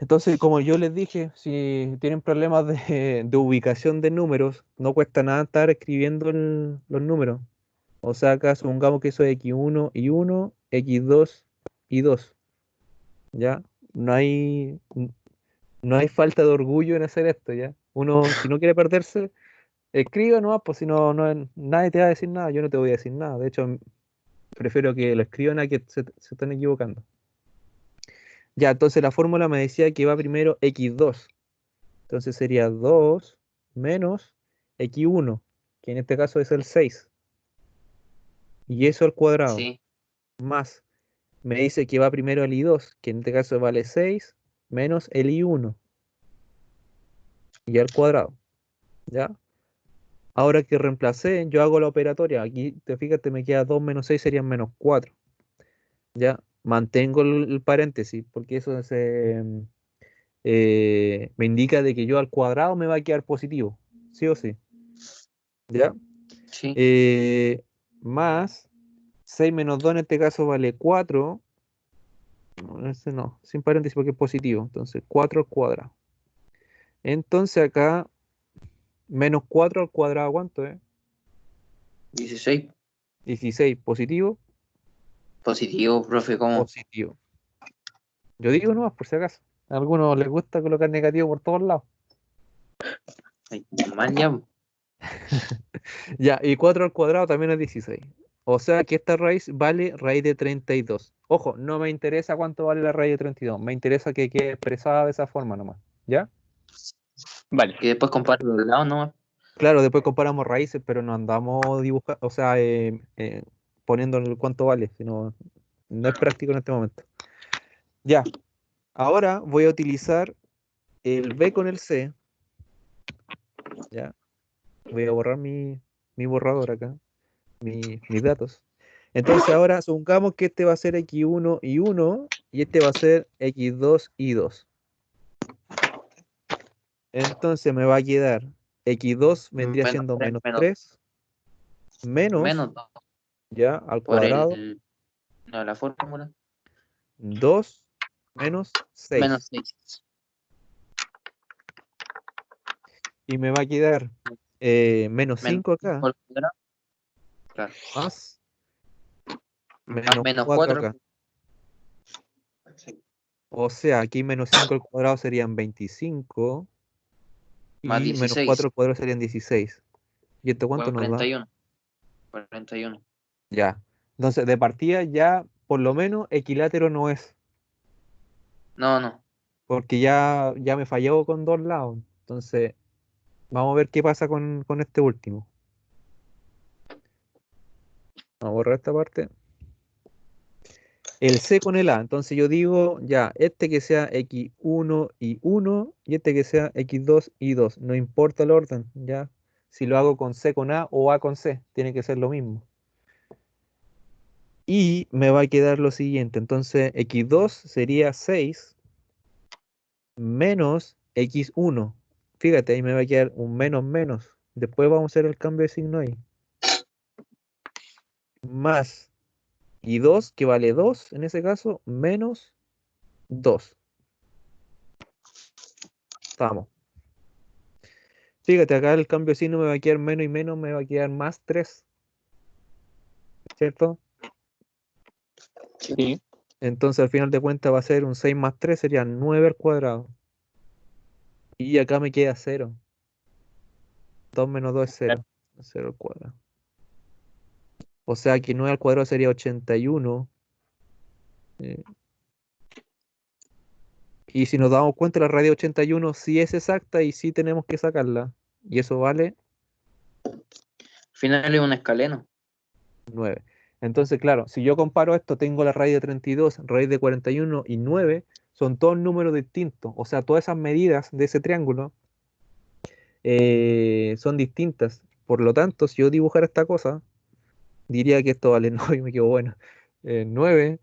Entonces, como yo les dije, si tienen problemas de ubicación de números, no cuesta nada estar escribiendo los números. O sea, acá supongamos que eso es x1 y 1, x2 y 2. ¿Ya? No hay, no hay falta de orgullo en hacer esto, ¿ya? Uno, si no quiere perderse, escriba nomás, pues si no, nadie te va a decir nada, yo no te voy a decir nada. De hecho, prefiero que lo escriban a que se estén equivocando. Ya, entonces la fórmula me decía que va primero x2. Entonces sería 2 menos x1, que en este caso es el 6. Y eso al cuadrado. Sí, Más, me dice que va primero el i2, que en este caso vale 6, menos el i1. Y al cuadrado. ¿Ya? Ahora que reemplacé, yo hago la operatoria. Aquí, te fíjate, me queda 2 menos 6 serían menos 4. ¿Ya? Mantengo el paréntesis, porque eso me indica de que yo al cuadrado me va a quedar positivo. ¿Sí o sí? ¿Ya? sí. Más 6 menos 2 en este caso vale 4. No, ese no, sin paréntesis porque es positivo. Entonces 4 al cuadrado. Entonces acá, menos 4 al cuadrado, ¿cuánto es? 16. 16, positivo, Positivo, profe, ¿cómo? positivo. Yo digo nomás, por si acaso. A algunos les gusta colocar negativo por todos lados. Ay, mal ya. Ya, y 4 al cuadrado también es 16. O sea que esta raíz vale raíz de 32. Ojo, no me interesa cuánto vale la raíz de 32. Me interesa que quede expresada de esa forma nomás. ¿Ya? Vale. Y después comparo los lados, ¿no? Claro, después comparamos raíces, pero no andamos dibujando, o sea, poniendo el cuánto vale, sino no es práctico en este momento. Ya, ahora voy a utilizar el B con el C. Ya, voy a borrar mi borrador acá, mis datos. Entonces ahora supongamos que este va a ser x1 y 1 y este va a ser x2 y 2. Entonces me va a quedar x2 vendría Menos siendo 3, menos menos, 3 menos, menos 2 ya, al por cuadrado, no, la fórmula. 2 menos 6. Menos 6 Y me va a quedar menos menos 5 acá, 5 al cuadrado. Claro. más Más menos menos 4 4 acá. O sea, aquí menos 5 al cuadrado serían 25 más y menos 4 16. al cuadrado serían 16. ¿Y esto cuánto nos da? 41. 41. Ya. Entonces, de partida ya, por lo menos, equilátero no es, No, no. porque ya me falló con dos lados. Entonces, vamos a ver qué pasa con este último. Vamos a borrar esta parte. El C con el A. Entonces yo digo, ya, este que sea x1 y 1 y este que sea x2 y 2. No importa el orden, ya. Si lo hago con C con A o A con C, tiene que ser lo mismo. Y me va a quedar lo siguiente. Entonces x2 sería 6 menos x1. Fíjate, ahí me va a quedar un menos menos. Después vamos a hacer el cambio de signo ahí. Más y 2, que vale 2 en ese caso, menos 2. Estamos. Fíjate, acá el cambio de signo me va a quedar menos y menos, me va a quedar más 3, ¿cierto? Sí. Entonces al final de cuentas va a ser un 6 más 3, sería 9 al cuadrado. Y acá me queda 0. 2 menos 2 es 0. 0 al cuadrado. O sea que 9 al cuadrado sería 81. eh, y si nos damos cuenta, la raíz de 81 sí es exacta y sí tenemos que sacarla. Y eso vale Al final es un escaleno. 9. Entonces, claro, si yo comparo esto, tengo la raíz de 32, raíz de 41 y 9, son todos números distintos. O sea, todas esas medidas de ese triángulo son distintas. Por lo tanto, si yo dibujara esta cosa, diría que esto vale 9 y me quedo bueno. 9,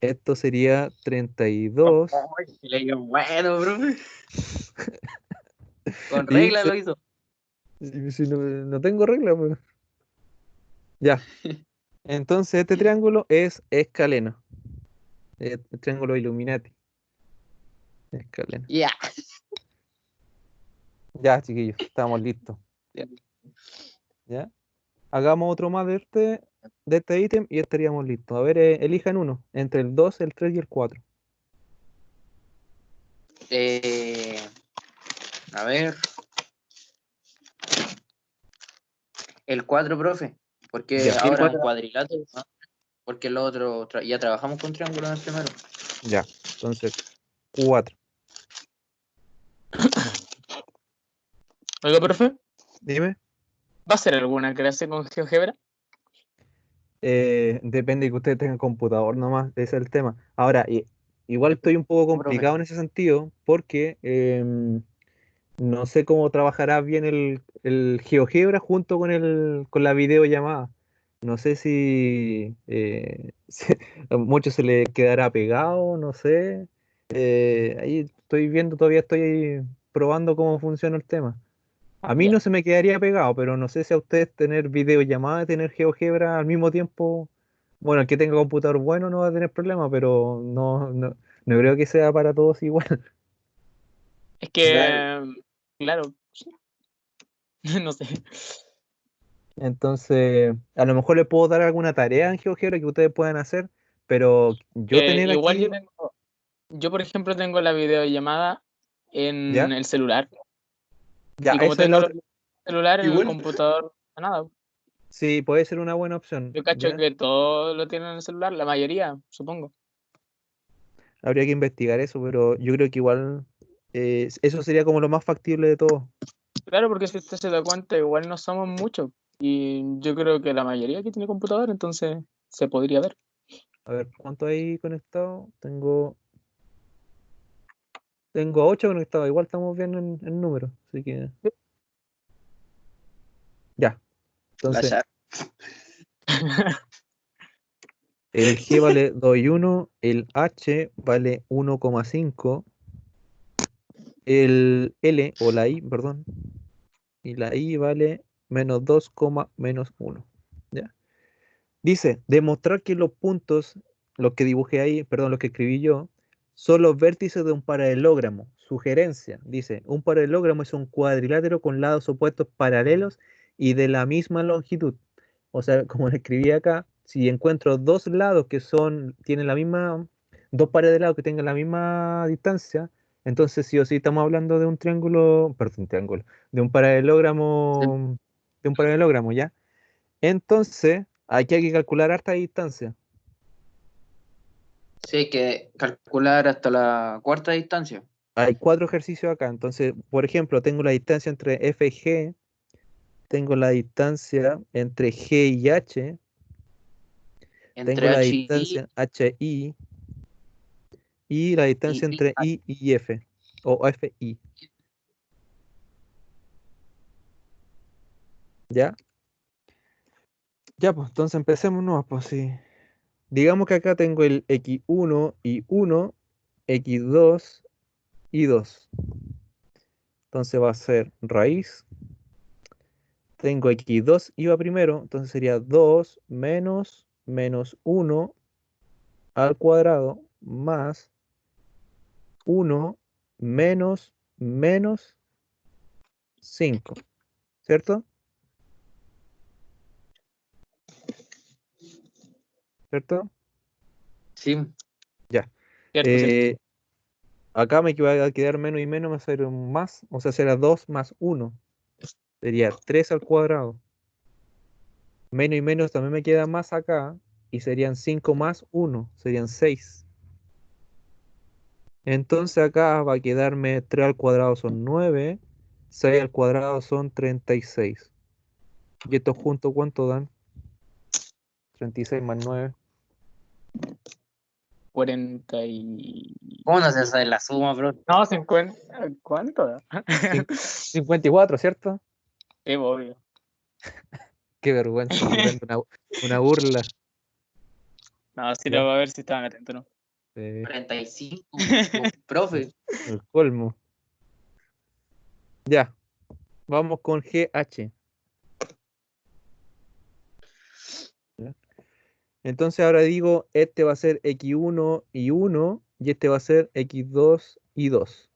esto sería 32 Ay, que le dio bueno, bro. Con y regla lo hizo. Si no tengo regla, pues. Ya. Entonces este triángulo es escaleno. El triángulo Illuminati. Escaleno. Ya. Ya, chiquillos, estamos listos. ¿Ya? Hagamos otro más de este ítem y estaríamos listos. A ver, elijan uno, entre el 2, el 3 y el 4. A ver. El 4, profe. Porque Ya, ahora un cuadrilátero, ¿no? Porque el otro, ya trabajamos con triángulos en el primero. ya. Entonces, 4. Oiga, profe, Dime. ¿va a hacer alguna clase con GeoGebra? Depende de que ustedes tengan computador nomás, ese es el tema. Ahora, igual estoy un poco No, profe. complicado en ese sentido porque no sé cómo trabajará bien el GeoGebra junto con la videollamada. No sé si, si a mucho se le quedará pegado, no sé. Ahí estoy viendo, todavía estoy probando cómo funciona el tema. A mí Ya. no se me quedaría pegado, pero no sé si a ustedes tener videollamada y tener GeoGebra al mismo tiempo. Bueno, el que tenga computador bueno no va a tener problema, pero no creo que sea para todos igual. Es Claro. que, claro, no sé. Entonces, a lo mejor les puedo dar alguna tarea en GeoGebra que ustedes puedan hacer, pero yo tener Igual aquí, yo por ejemplo tengo la videollamada en ¿ya? el celular. Ya, Y como esa es la tengo el otra. celular en el Igual. computador, nada. Sí, puede ser una buena opción, Yo cacho ¿ya? que todos lo tienen en el celular, la mayoría, supongo. Habría que investigar eso, pero yo creo que igual eso sería como lo más factible de todo. Claro, porque si usted se da cuenta, igual no somos muchos. Y yo creo que la mayoría aquí tiene computador, entonces se podría ver. A ver, ¿cuánto hay conectado? Tengo 8 conectados, igual estamos bien en número, así que ya. La Entonces, chat. el G vale 2,1, el H vale 1,5, el L o la I, perdón, y la I vale menos 2, menos 1. ¿Ya? Dice, demostrar que los puntos, los que dibujé ahí, perdón, los que escribí yo, son los vértices de un paralelogramo. Sugerencia, dice, un paralelogramo es un cuadrilátero con lados opuestos paralelos y de la misma longitud. O sea, como le escribí acá, si encuentro dos lados que tienen la misma, dos pares de lados que tengan la misma distancia, entonces sí o sí estamos hablando de un triángulo, perdón, triángulo, de un paralelogramo, ¿ya? Entonces, aquí hay que calcular harta distancia. Sí, hay que calcular hasta la cuarta distancia. Hay 4 ejercicios acá. Entonces, por ejemplo, tengo la distancia entre F y G, tengo la distancia entre G y H, tengo Entre la H y distancia HI y la distancia I. entre I y F, o FI. ¿Ya? Ya, pues entonces empecemos nomás, pues sí. Digamos que acá tengo el X1 y 1, X2 y 2. Entonces va a ser raíz. Tengo X2 iba primero, entonces sería 2 menos 1 al cuadrado más 1 menos 5, ¿cierto? ¿Cierto? Sí, Ya. Cierto, cierto. Eh, acá me va a quedar menos y menos, me va a ser un más, o sea, será 2 más 1, sería 3 al cuadrado. Menos y menos también me queda más acá, y serían 5 más 1, serían 6. Entonces acá va a quedarme 3 al cuadrado son 9, 6 al cuadrado son 36. ¿Y estos juntos cuánto dan? 36 más 9. 40 y... ¿cómo no se sabe la suma, bro? No, 50. ¿Cuánto? 54, ¿cierto? Qué obvio. Qué vergüenza, tremendo, una burla. No, sí lo Ya, voy a ver si estaban atentos, ¿no? 45, el, profe. el colmo. Ya, Vamos con GH. ¿Ya? Entonces ahora digo, este va a ser X1 y 1 y este va a ser X2 y 2.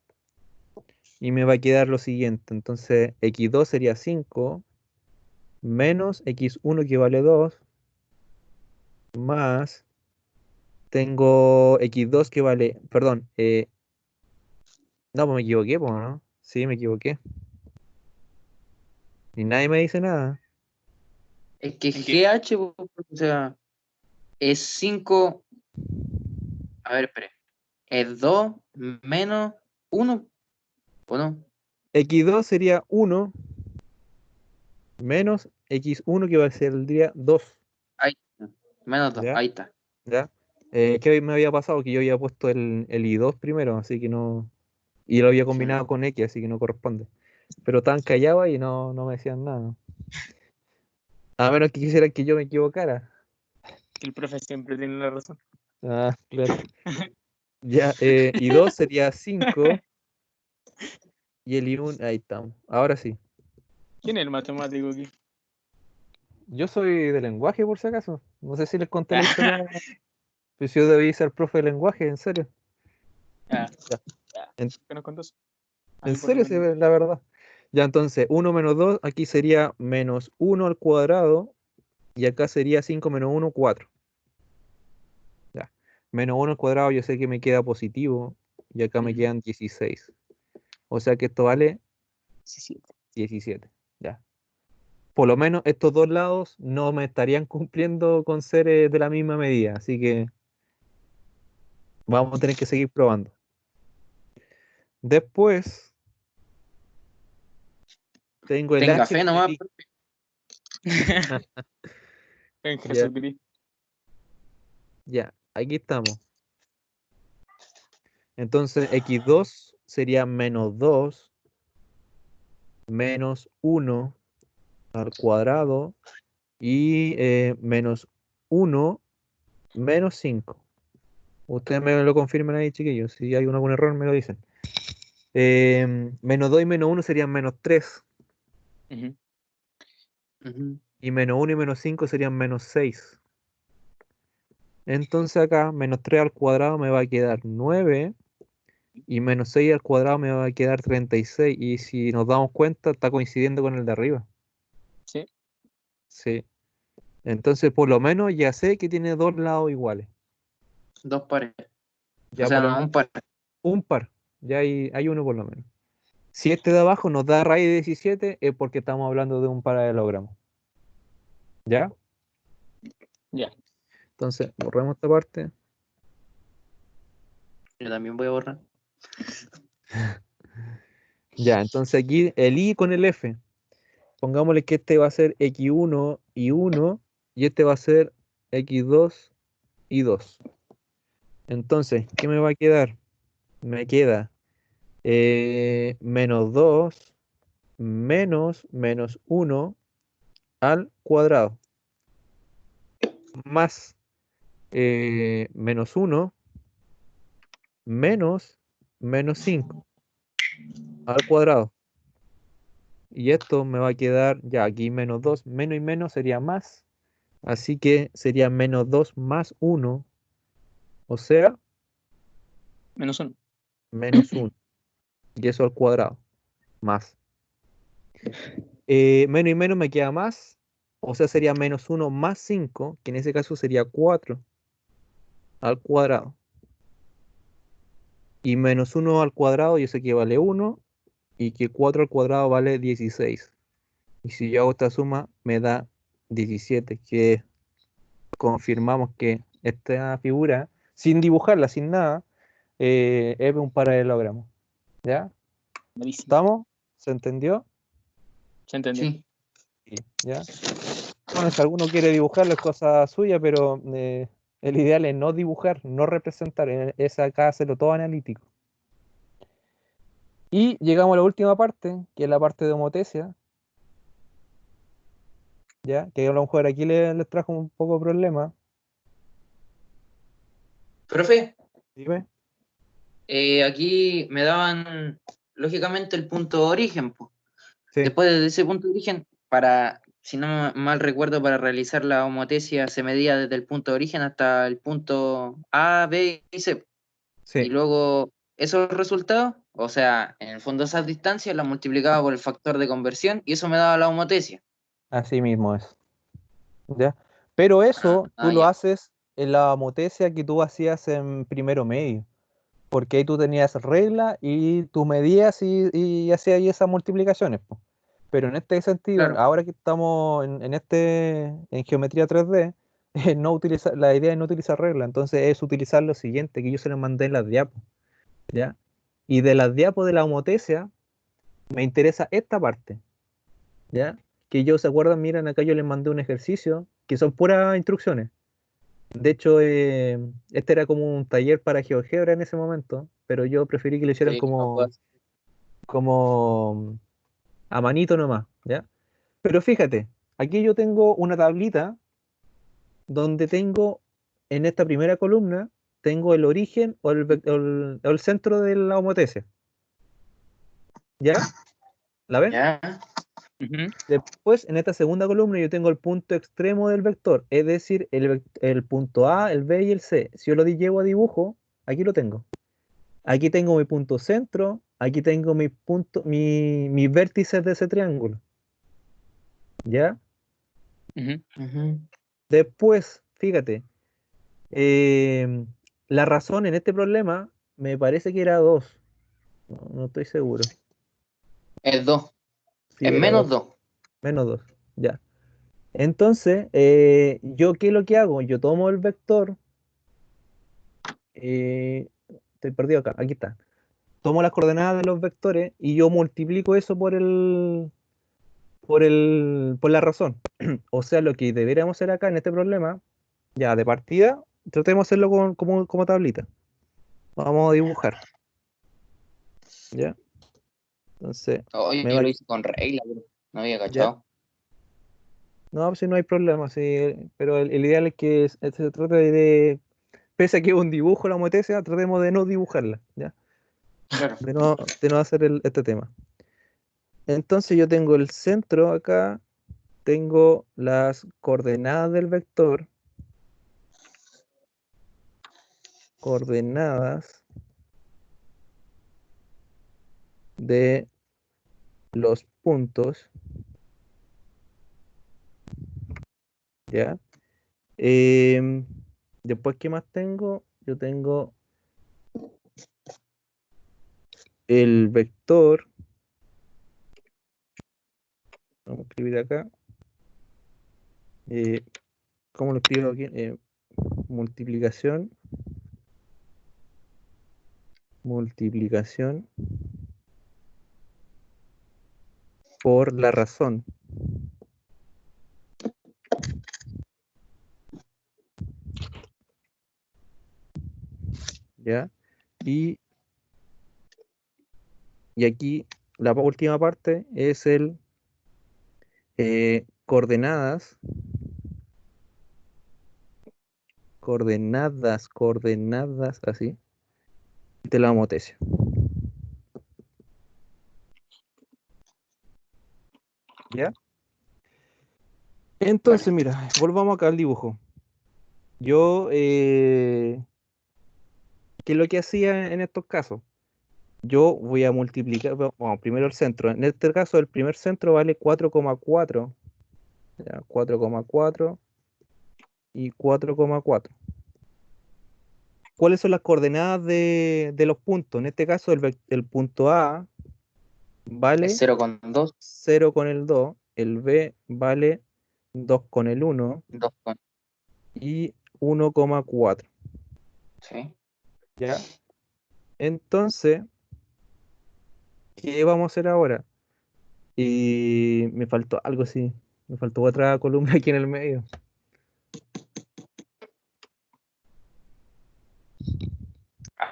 Y me va a quedar lo siguiente. Entonces X2 sería 5 menos X1 que vale 2 más tengo X2 que vale, perdón, no, pues me equivoqué, pues, ¿no? Sí, me equivoqué. Y nadie me dice nada. Es que ¿En qué? GH, o sea, es 5. A ver, espere. Es 2 menos 1, ¿o no? X2 sería 1 menos X1 que va a ser el día 2. Ahí está. Menos 2, ¿Ya? ahí está. ¿Ya? ¿Qué me había pasado? Que yo había puesto el I2 primero, así que no. Y lo había Sí. combinado con X, así que no corresponde. Pero estaban callados y no me decían nada. A menos que quisieran que yo me equivocara. Que el profe siempre tiene la razón. Ah, claro. Ya, I2 sería 5 y el I1, ahí estamos. Ahora sí. ¿Quién es el matemático aquí? Yo soy de lenguaje, por si acaso. No sé si les conté la historia. Pues yo debí ser profe de lenguaje, en serio. Ah, Ya. ah, En, ¿qué nos contó? A en mí por lo serio, sí, menos. la verdad. Ya, entonces, 1 menos 2, aquí sería menos 1 al cuadrado. Y acá sería 5 menos 1, 4. Ya. Menos 1 al cuadrado, yo sé que me queda positivo. Y acá me Ujú. quedan 16. O sea que esto vale 17. 17. Ya. Por lo menos estos dos lados no me estarían cumpliendo con ser de la misma medida. Así que vamos a tener que seguir probando. Después tengo el Tenga H fe con el nomás. I. En Ya, Jesucristo. ya, aquí estamos. Entonces X2 sería menos 2 menos 1 al cuadrado y menos 1 menos 5. Ustedes me lo confirman ahí, chiquillos. Si hay algún error, me lo dicen. Menos 2 y menos 1 serían menos 3. Ujú. Ujú. Y menos 1 y menos 5 serían menos 6. Entonces acá, menos 3 al cuadrado me va a quedar 9. Y menos 6 al cuadrado me va a quedar 36. Y si nos damos cuenta, está coincidiendo con el de arriba. Sí. Sí. Entonces, por lo menos ya sé que tiene dos lados iguales. 2 pares. O Ya sea, por lo no, menos un par. un par. Ya hay uno por lo menos. Si este de abajo nos da raíz de 17, es porque estamos hablando de un paralelogramo. ¿Ya? Ya. Entonces, borremos esta parte. Yo también voy a borrar. Ya, entonces aquí el I con el F. Pongámosle que este va a ser X1 y 1 y este va a ser X2 y 2. Entonces, ¿qué me va a quedar? Me queda menos 2 menos 1 al cuadrado más menos 1 menos 5 al cuadrado. Y esto me va a quedar ya aquí menos 2 menos y menos sería más. Así que sería menos 2 más 1, o sea, Menos uno. menos 1. Y eso al cuadrado, más. Menos y menos me queda más, o sea, sería menos 1 más 5, que en ese caso sería 4 al cuadrado. Y menos 1 al cuadrado, yo sé que vale 1, y que 4 al cuadrado vale 16. Y si yo hago esta suma, me da 17, que confirmamos que esta figura, sin dibujarla, sin nada, es un paralelogramo. ¿Ya? Malísimo. ¿Estamos? ¿Se entendió? ¿Se entendió? Sí. Sí. ¿Ya? Bueno, si alguno quiere dibujarlo es cosa suya, pero el ideal es no dibujar, no representar, es acá hacerlo todo analítico. Y llegamos a la última parte, que es la parte de homotesia, ¿ya? Que a lo mejor aquí les trajo un poco de problema. Profe, Dime. aquí me daban, lógicamente, el punto de origen, po. Sí, Después de ese punto de origen, para, si no mal recuerdo, para realizar la homotesia se medía desde el punto de origen hasta el punto A, B y C. Y sí, luego esos resultados, o sea, en el fondo esas distancias las multiplicaba por el factor de conversión y eso me daba la homotesia. así mismo es. ¿Ya? Pero eso tú lo Ya, haces en la homotesia que tú hacías en primero medio, porque ahí tú tenías regla y tú medías y hacías ahí esas multiplicaciones, po. Pero en este sentido, claro. ahora que estamos en geometría 3D, no utiliza, la idea es no utilizar regla, entonces es utilizar lo siguiente, que yo se lo mandé en las diapos, ¿ya? Y de las diapos de la homotesia, me interesa esta parte, ¿ya? Que ellos se acuerdan, miren, acá yo les mandé un ejercicio, que son puras instrucciones. De hecho, este era como un taller para GeoGebra en ese momento, pero yo preferí que lo hicieran Sí, no puedo como a manito nomás, ¿ya? Pero fíjate, aquí yo tengo una tablita donde tengo en esta primera columna, tengo el origen o el centro de la homotesia, ¿ya? ¿La ven? ya. Ujú. Después, en esta segunda columna, yo tengo el punto extremo del vector, es decir, el punto A, el B y el C. Si yo lo llevo a dibujo, aquí lo tengo. Aquí tengo mi punto centro, aquí tengo mis vértices de ese triángulo, ¿ya? Ujú. Ujú. Después, fíjate, eh, la razón en este problema me parece que era 2, no estoy seguro. Es 2, Sí, es era menos 2, 2. menos 2, ya. Entonces, ¿yo qué es lo que hago? Yo tomo el vector, estoy perdido acá, aquí está. Tomo las coordenadas de los vectores y yo multiplico eso por la razón. O sea, lo que deberíamos hacer acá en este problema, ya de partida, tratemos de hacerlo como tablita. Vamos a dibujar, ¿ya? Entonces, Oye, me yo va lo aquí, hice con regla, bro. No había ¿ya? cachado. No, pues si no hay problema, sí, pero el ideal es que se trate pese a que es un dibujo la homotesia, tratemos de no dibujarla, ¿ya? Claro. De no hacer este tema. Entonces yo tengo el centro acá, tengo las coordenadas del vector, coordenadas de los puntos, ¿ya? Em, Después, ¿qué más tengo? Yo tengo el vector, vamos a escribir acá, eh, ¿cómo lo escribo aquí? Multiplicación, multiplicación por la razón, ¿ya? Y, y aquí la última parte es el coordenadas, coordenadas, así, de la homotesia, ¿ya? Vale. Entonces, mira, volvamos acá al dibujo. Yo, ¿qué es lo que hacía en estos casos? Yo voy a multiplicar, bueno, primero el centro. En este caso, el primer centro vale 4,4, ya, 4,4 y 4,4. ¿Cuáles son las coordenadas de los puntos? En este caso, el punto A Es vale 0,2, 0 con el 2, el B vale 2 con el 1 2 con. y 1,4, Sí. ¿ya? Entonces, ¿qué vamos a hacer ahora? Y me faltó algo así, me faltó otra columna aquí en el medio.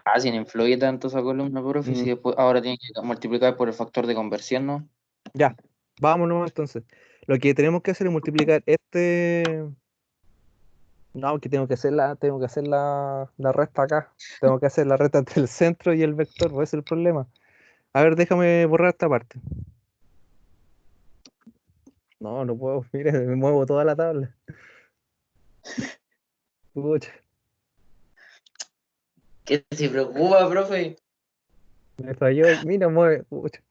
Ah, si no influye tanto esa columna, profe, Mm, si después ahora tiene que multiplicar por el factor de conversión, ¿no? ya, vámonos entonces. Lo que tenemos que hacer es multiplicar este. No, que tengo que hacer la resta acá. Tengo que hacer la resta entre el centro y el vector, pues ese es el problema. A ver, déjame borrar esta parte. No, no puedo. Mira, me muevo toda la tabla. Pucha, ¿Qué se preocupa, profe? me falló. Mira, mueve. Pucha.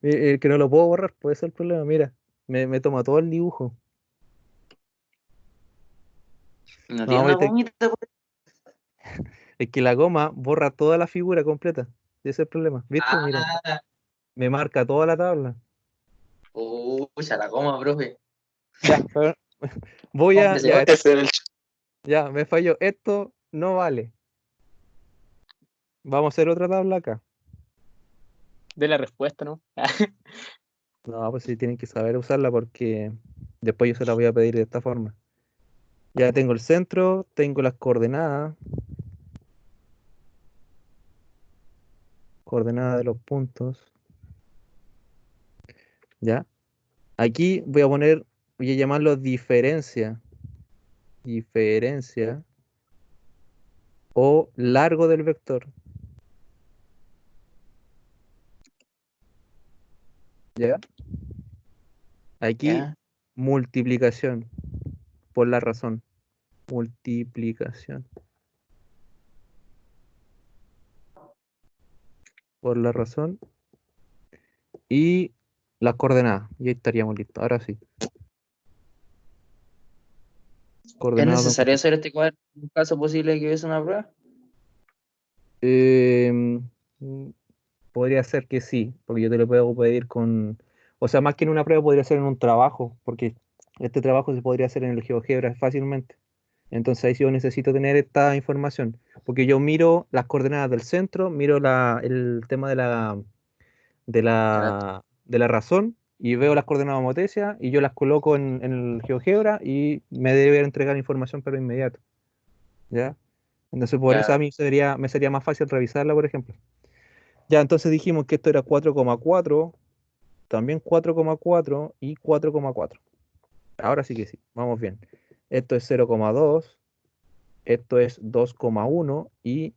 Que no lo puedo borrar, puede ser el problema. Mira, me toma todo el dibujo. ¿No No, tiene una ahorita gomita? es que la goma borra toda la figura completa. Ese es el problema. ¿Viste? Mira, Ah, me marca toda la tabla. pucha, la goma, profe. Ya, pero voy a. Hombre, se va. Ya, me falló. Esto no vale. Vamos a hacer otra tabla acá. De la respuesta, ¿no? No, pues sí, tienen que saber usarla porque después yo se la voy a pedir de esta forma. Ya tengo el centro, tengo las coordenadas de los puntos. Ya. Aquí voy a llamarlo diferencia o largo del vector. ¿Ya? Aquí Ya, multiplicación por la razón. Multiplicación por la razón y las coordenadas. Y ahí estaríamos listos. Ahora sí. ¿es Coordenadas. necesario hacer este cuadro en caso posible de que hubiese una prueba? Em, mm, Podría ser que sí, porque yo te lo puedo pedir con, o sea, más que en una prueba podría ser en un trabajo, porque este trabajo se podría hacer en el GeoGebra fácilmente. Entonces ahí sí yo necesito tener esta información, porque yo miro las coordenadas del centro, miro el tema de la razón y veo las coordenadas motesias y yo las coloco en el GeoGebra y me debe entregar información pero inmediato, ¿ya? Entonces por eso Ya, a mí me sería más fácil revisarla, por ejemplo. Ya, entonces dijimos que esto era 4,4, también 4,4 y 4,4. Ahora sí que sí, vamos bien. Esto es 0,2, esto es 2,1 y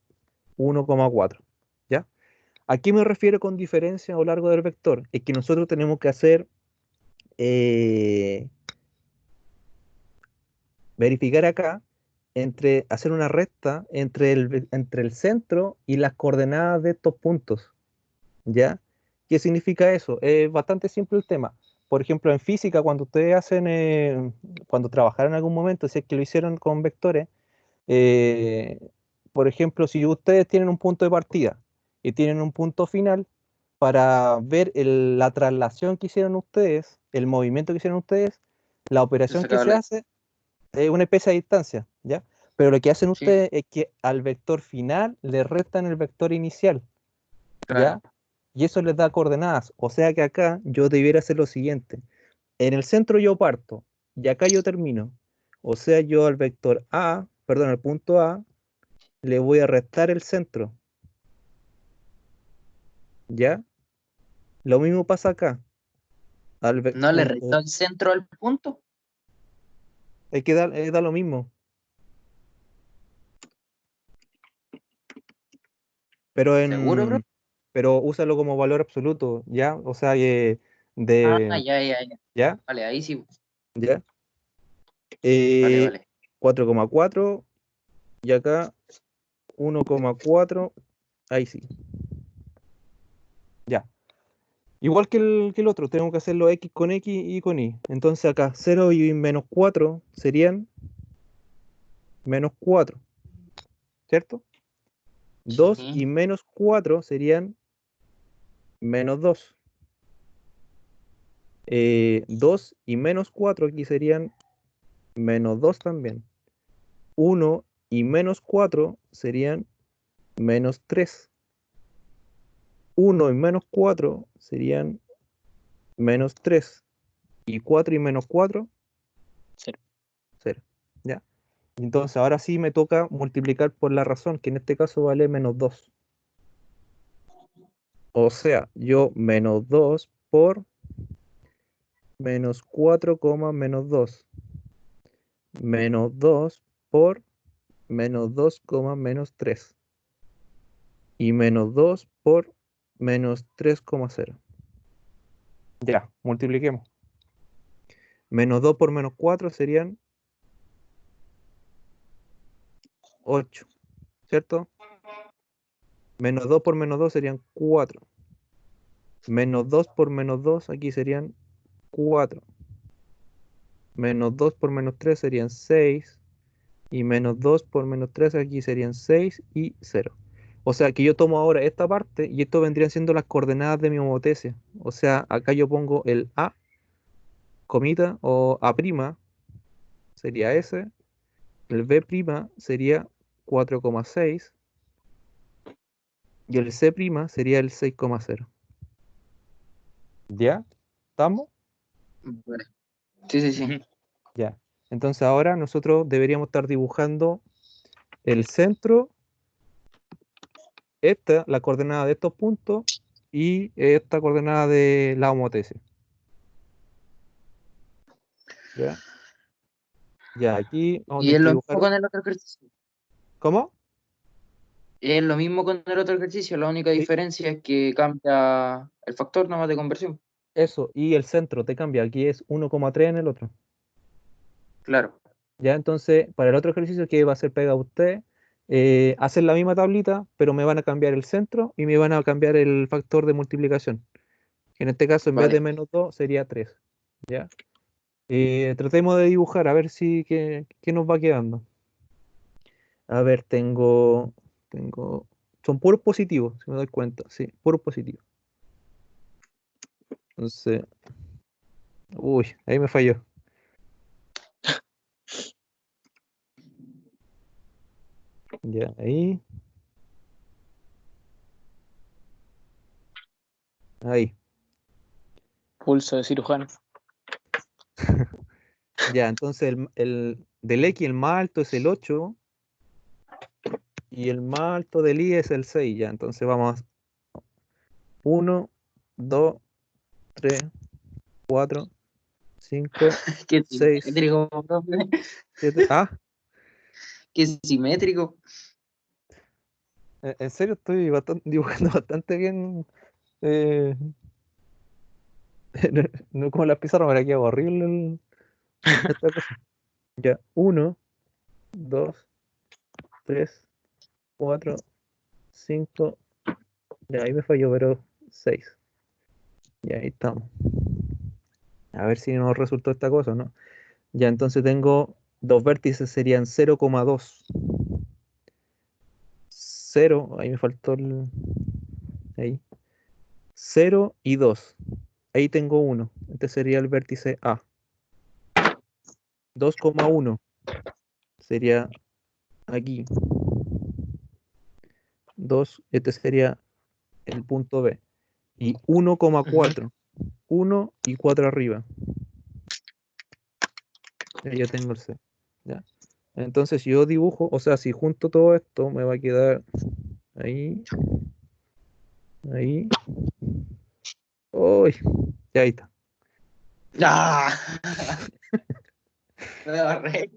1,4. ¿Ya? ¿A qué me refiero con diferencia a lo largo del vector? Es que nosotros tenemos que eh, verificar acá, hacer una recta entre el centro y las coordenadas de estos puntos. ¿Ya? ¿Qué significa eso? Es bastante simple el tema. Por ejemplo, en física, cuando ustedes cuando trabajaron en algún momento, si es que lo hicieron con vectores, eh, por ejemplo, si ustedes tienen un punto de partida y tienen un punto final, para ver la traslación que hicieron ustedes, el movimiento que hicieron ustedes, la se operación que sacaba se hace es una especie de distancia, ¿ya? Pero lo que hacen sí, ustedes es que al vector final le restan el vector inicial, claro. ¿ya? Y eso les da coordenadas. O sea que acá yo debiera hacer lo siguiente. En el centro yo parto y acá yo termino. O sea, yo al vector A, perdón, al punto A, le voy a restar el centro, ¿ya? Lo mismo pasa acá. ¿No le restó Punto, el centro al punto? es que da lo mismo, pero ¿Seguro, bro? pero úsalo como valor absoluto, ¿ya? O sea, Ah, de, ya, ya, ya. ¿ya? Vale, ahí sí. ¿Ya? Vale, Eh, vale. 4,4 y acá 1,4, ahí sí, ya. Igual que el otro, tengo que hacerlo X con X y con Y. Entonces acá 0 y menos 4 serían menos 4, ¿cierto? 2 Sí, y menos 4 serían menos 2. 2 y menos 4 aquí serían menos 2 también. 1 y menos 4 serían menos 3. 1 y menos 4 serían menos 3. Y 4 y menos 4, Cero. 0. ¿Ya? Entonces ahora sí me toca multiplicar por la razón, que en este caso vale menos 2. O sea, yo menos 2 por menos 4, menos 2. Menos 2 por menos 2, menos 3. Y menos 2 por menos 3,0. Ya, multipliquemos. Menos 2 por menos 4 serían 8, ¿cierto? Menos 2 por menos 2 serían 4. Menos 2 por menos 2 aquí serían 4. Menos 2 por menos 3 serían 6. Y menos 2 por menos 3 aquí serían 6 y 0. O sea que yo tomo ahora esta parte y esto vendrían siendo las coordenadas de mi homotesia. O sea, acá yo pongo el A, comita, o A', sería S. El B' sería 4,6. Y el C' sería el 6,0. ¿Ya? ¿Estamos? Vale. Sí, sí, sí. Ujú. Ya. Entonces ahora nosotros deberíamos estar dibujando el centro, la coordenada de estos puntos y esta coordenada de la homotesia. ¿Ya? Ya, aquí vamos a Y tener es que lo dibujar. mismo con el otro ejercicio. ¿Cómo? Es lo mismo con el otro ejercicio, la única Sí, diferencia es que cambia el factor nomás de conversión. eso. Y el centro te cambia. Aquí es 1,3 en el otro. Claro, Ya, entonces, para el otro ejercicio que va a ser pega usted, hacen la misma tablita, pero me van a cambiar el centro y me van a cambiar el factor de multiplicación. En este caso, en vez de vale. menos 2 sería 3. ¿Ya? Tratemos de dibujar, a ver si qué nos va quedando. A ver, tengo, son puros positivos, si me doy cuenta, sí, puros positivos. Entonces, uy, ahí me falló. Ya, ahí. Pulso de cirujano. Ya, entonces del X el más alto es el 8 y el más alto del Y es el 6. Ya, entonces vamos 1, 2, 3, 4, 5, Qué 6, simétrico, profe. 7. Ah, Qué simétrico. en serio estoy dibujando bastante bien. eh, no como las pizarras, me la queda horrible esta cosa. Ya, 1, 2, 3, 4, 5. Ya, ahí me falló, pero 6. Ya, ahí estamos. A ver si nos resultó esta cosa, ¿no? Ya, entonces tengo dos vértices, serían 0,2. 0, ahí me faltó ahí. 0 y 2. Ahí tengo 1. Este sería el vértice A. 2,1 sería aquí. 2, este sería el punto B. Y Ujú. 1,4. 1 y 4 arriba. Ahí ya tengo el C. ¿Ya? Entonces, si yo dibujo, o sea, si junto todo esto, me va a quedar ahí, ahí. ¡Uy! Ya ahí está. ¡Ah! Me agarré.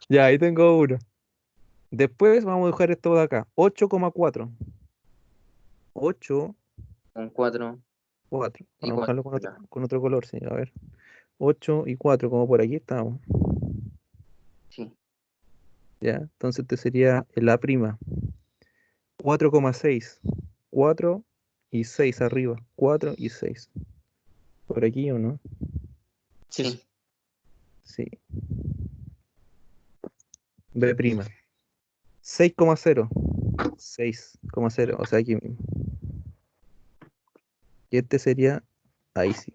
Ya ahí tengo uno. Después vamos a dibujar esto de acá. 8,4. 8, Con 4 4. y Vamos a 4. dibujarlo con otro color, sí. A ver. 8 y 4, como por aquí estamos. Sí, Ya. Entonces este sería el A'. 4,6. 4 y 6 arriba. 4 y 6. Por aquí o no. Sí, sí. sí. Sí. B'. 6,0. 6,0. O sea, aquí mismo. Y este sería ahí sí.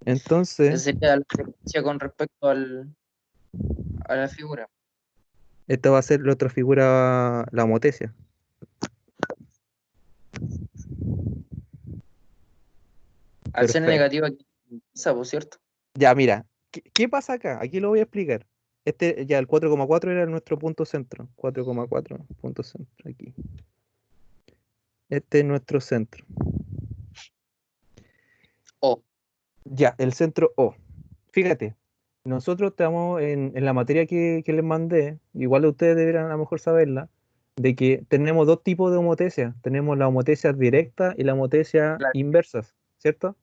Entonces, Esa sería la diferencia con respecto a la figura. esta va a ser la otra figura, la homotesia. Al ser Perfecto. negativa, aquí esa, por cierto. Ya, mira, ¿qué pasa acá? Aquí lo voy a explicar. Ya el 4,4 era nuestro punto centro. 4,4 punto centro aquí. Este es nuestro centro. O. Ya, el centro O. Fíjate, nosotros estamos en la materia que les mandé, igual ustedes deberían a lo mejor saberla. de que tenemos dos tipos de homotecias. Tenemos las homotecias directas y las homotecias Claro. inversas, ¿cierto?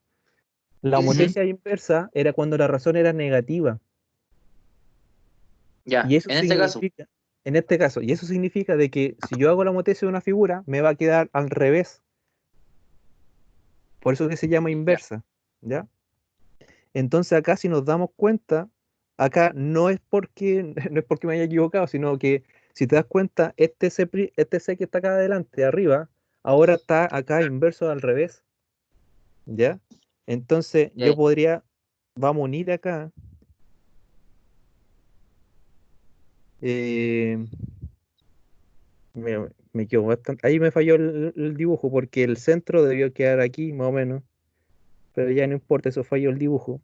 La Sí, sí, sí. homotecia inversa era cuando la razón era negativa. Ya, Y eso en este caso, significa, en este caso, y eso significa de que si yo hago la homotecia de una figura, me va a quedar al revés. Por eso que se llama ya, inversa, ¿ya? Entonces acá si nos damos cuenta, acá no es porque, no es porque me haya equivocado, sino que si te das cuenta, este C que está acá adelante, arriba, ahora está acá inverso al revés, ¿ya? Entonces ya, yo podría, vamos a unir acá, eh, me equivoco bastante, ahí me falló el dibujo porque el centro debió quedar aquí más o menos, pero ya no importa, eso falló el dibujo,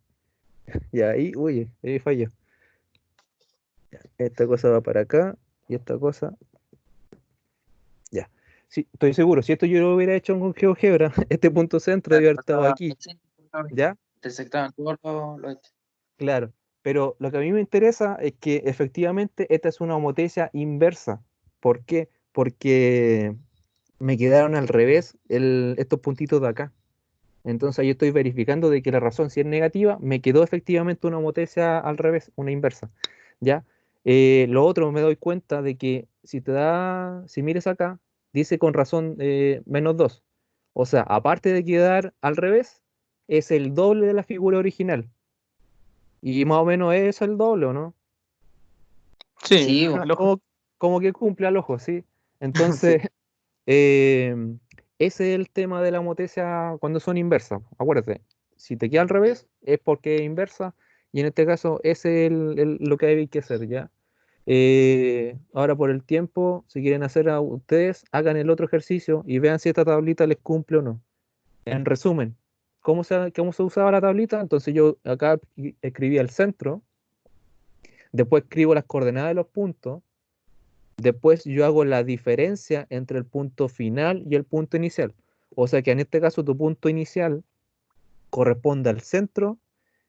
ya ahí, uy, ahí falló. Esta cosa va para acá y esta cosa. Ya. Sí, estoy seguro. Si esto yo lo hubiera hecho con GeoGebra, este punto centro claro, debe haber estado pasaba, aquí. sí, ¿Ya? intersectaban todos los Claro. Pero lo que a mí me interesa es que efectivamente esta es una homotecia inversa. ¿Por qué? Porque me quedaron al revés estos puntitos de acá. Entonces yo estoy verificando de que la razón, si es negativa, me quedó efectivamente una homotecia al revés, una inversa. ¿Ya? Lo otro me doy cuenta de que si mires acá, dice con razón -2. O sea, aparte de quedar al revés, es el doble de la figura original. Y más o menos es el doble, ¿o no? Sí, Sí, bo. al ojo. Como que cumple al ojo, ¿sí? Sí. Entonces, ese es el tema de la homotecia cuando son inversas. Acuérdate, si te queda al revés es porque es inversa y en este caso ese es lo que hay que hacer, ¿ya? Ahora por el tiempo, si quieren hacer a ustedes, hagan el otro ejercicio y vean si esta tablita les cumple o no. En resumen, cómo se usaba la tablita? Entonces yo acá escribía el centro, después escribo las coordenadas de los puntos. Después yo hago la diferencia entre el punto final y el punto inicial. O sea que en este caso tu punto inicial corresponde al centro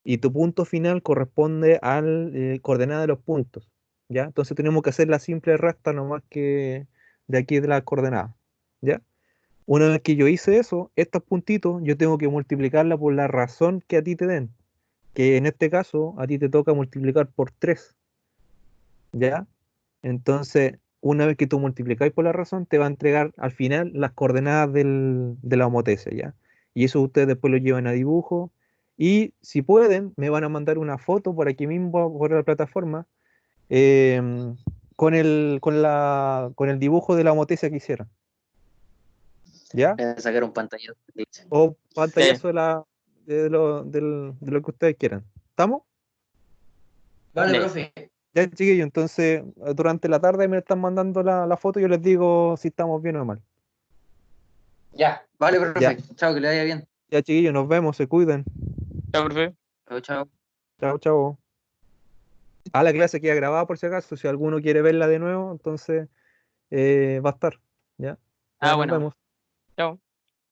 y tu punto final corresponde al coordenada de los puntos. ¿Ya? Entonces tenemos que hacer la simple recta nomás que de aquí de las coordenadas. ¿Ya? Una vez que yo hice eso, estos puntitos yo tengo que multiplicarla por la razón que a ti te den. Que en este caso a ti te toca multiplicar por 3. ¿Ya? Entonces, una vez que tú multiplicáis por la razón, te va a entregar al final las coordenadas de la homotecia, ¿ya? Y eso ustedes después lo llevan a dibujo. Y si pueden, me van a mandar una foto por aquí mismo, por la plataforma, em, con el dibujo de la homotecia que hicieron, ¿ya? Voy a sacar un pantallazo. O Ya, pantallazo de lo que ustedes quieran. ¿Estamos? Vale, ya. profe. Ya, chiquillos, entonces durante la tarde me están mandando la foto y yo les digo si estamos bien o mal. Ya. Vale, Ya. profe. Chao, que le vaya bien. Ya, chiquillos, nos vemos, se cuidan. Chao, profe. Chao, chao. Chao, chao. La clase queda grabada por si acaso, si alguno quiere verla de nuevo, entonces va a estar. Ya, ya Ah, nos bueno. vemos. Chao.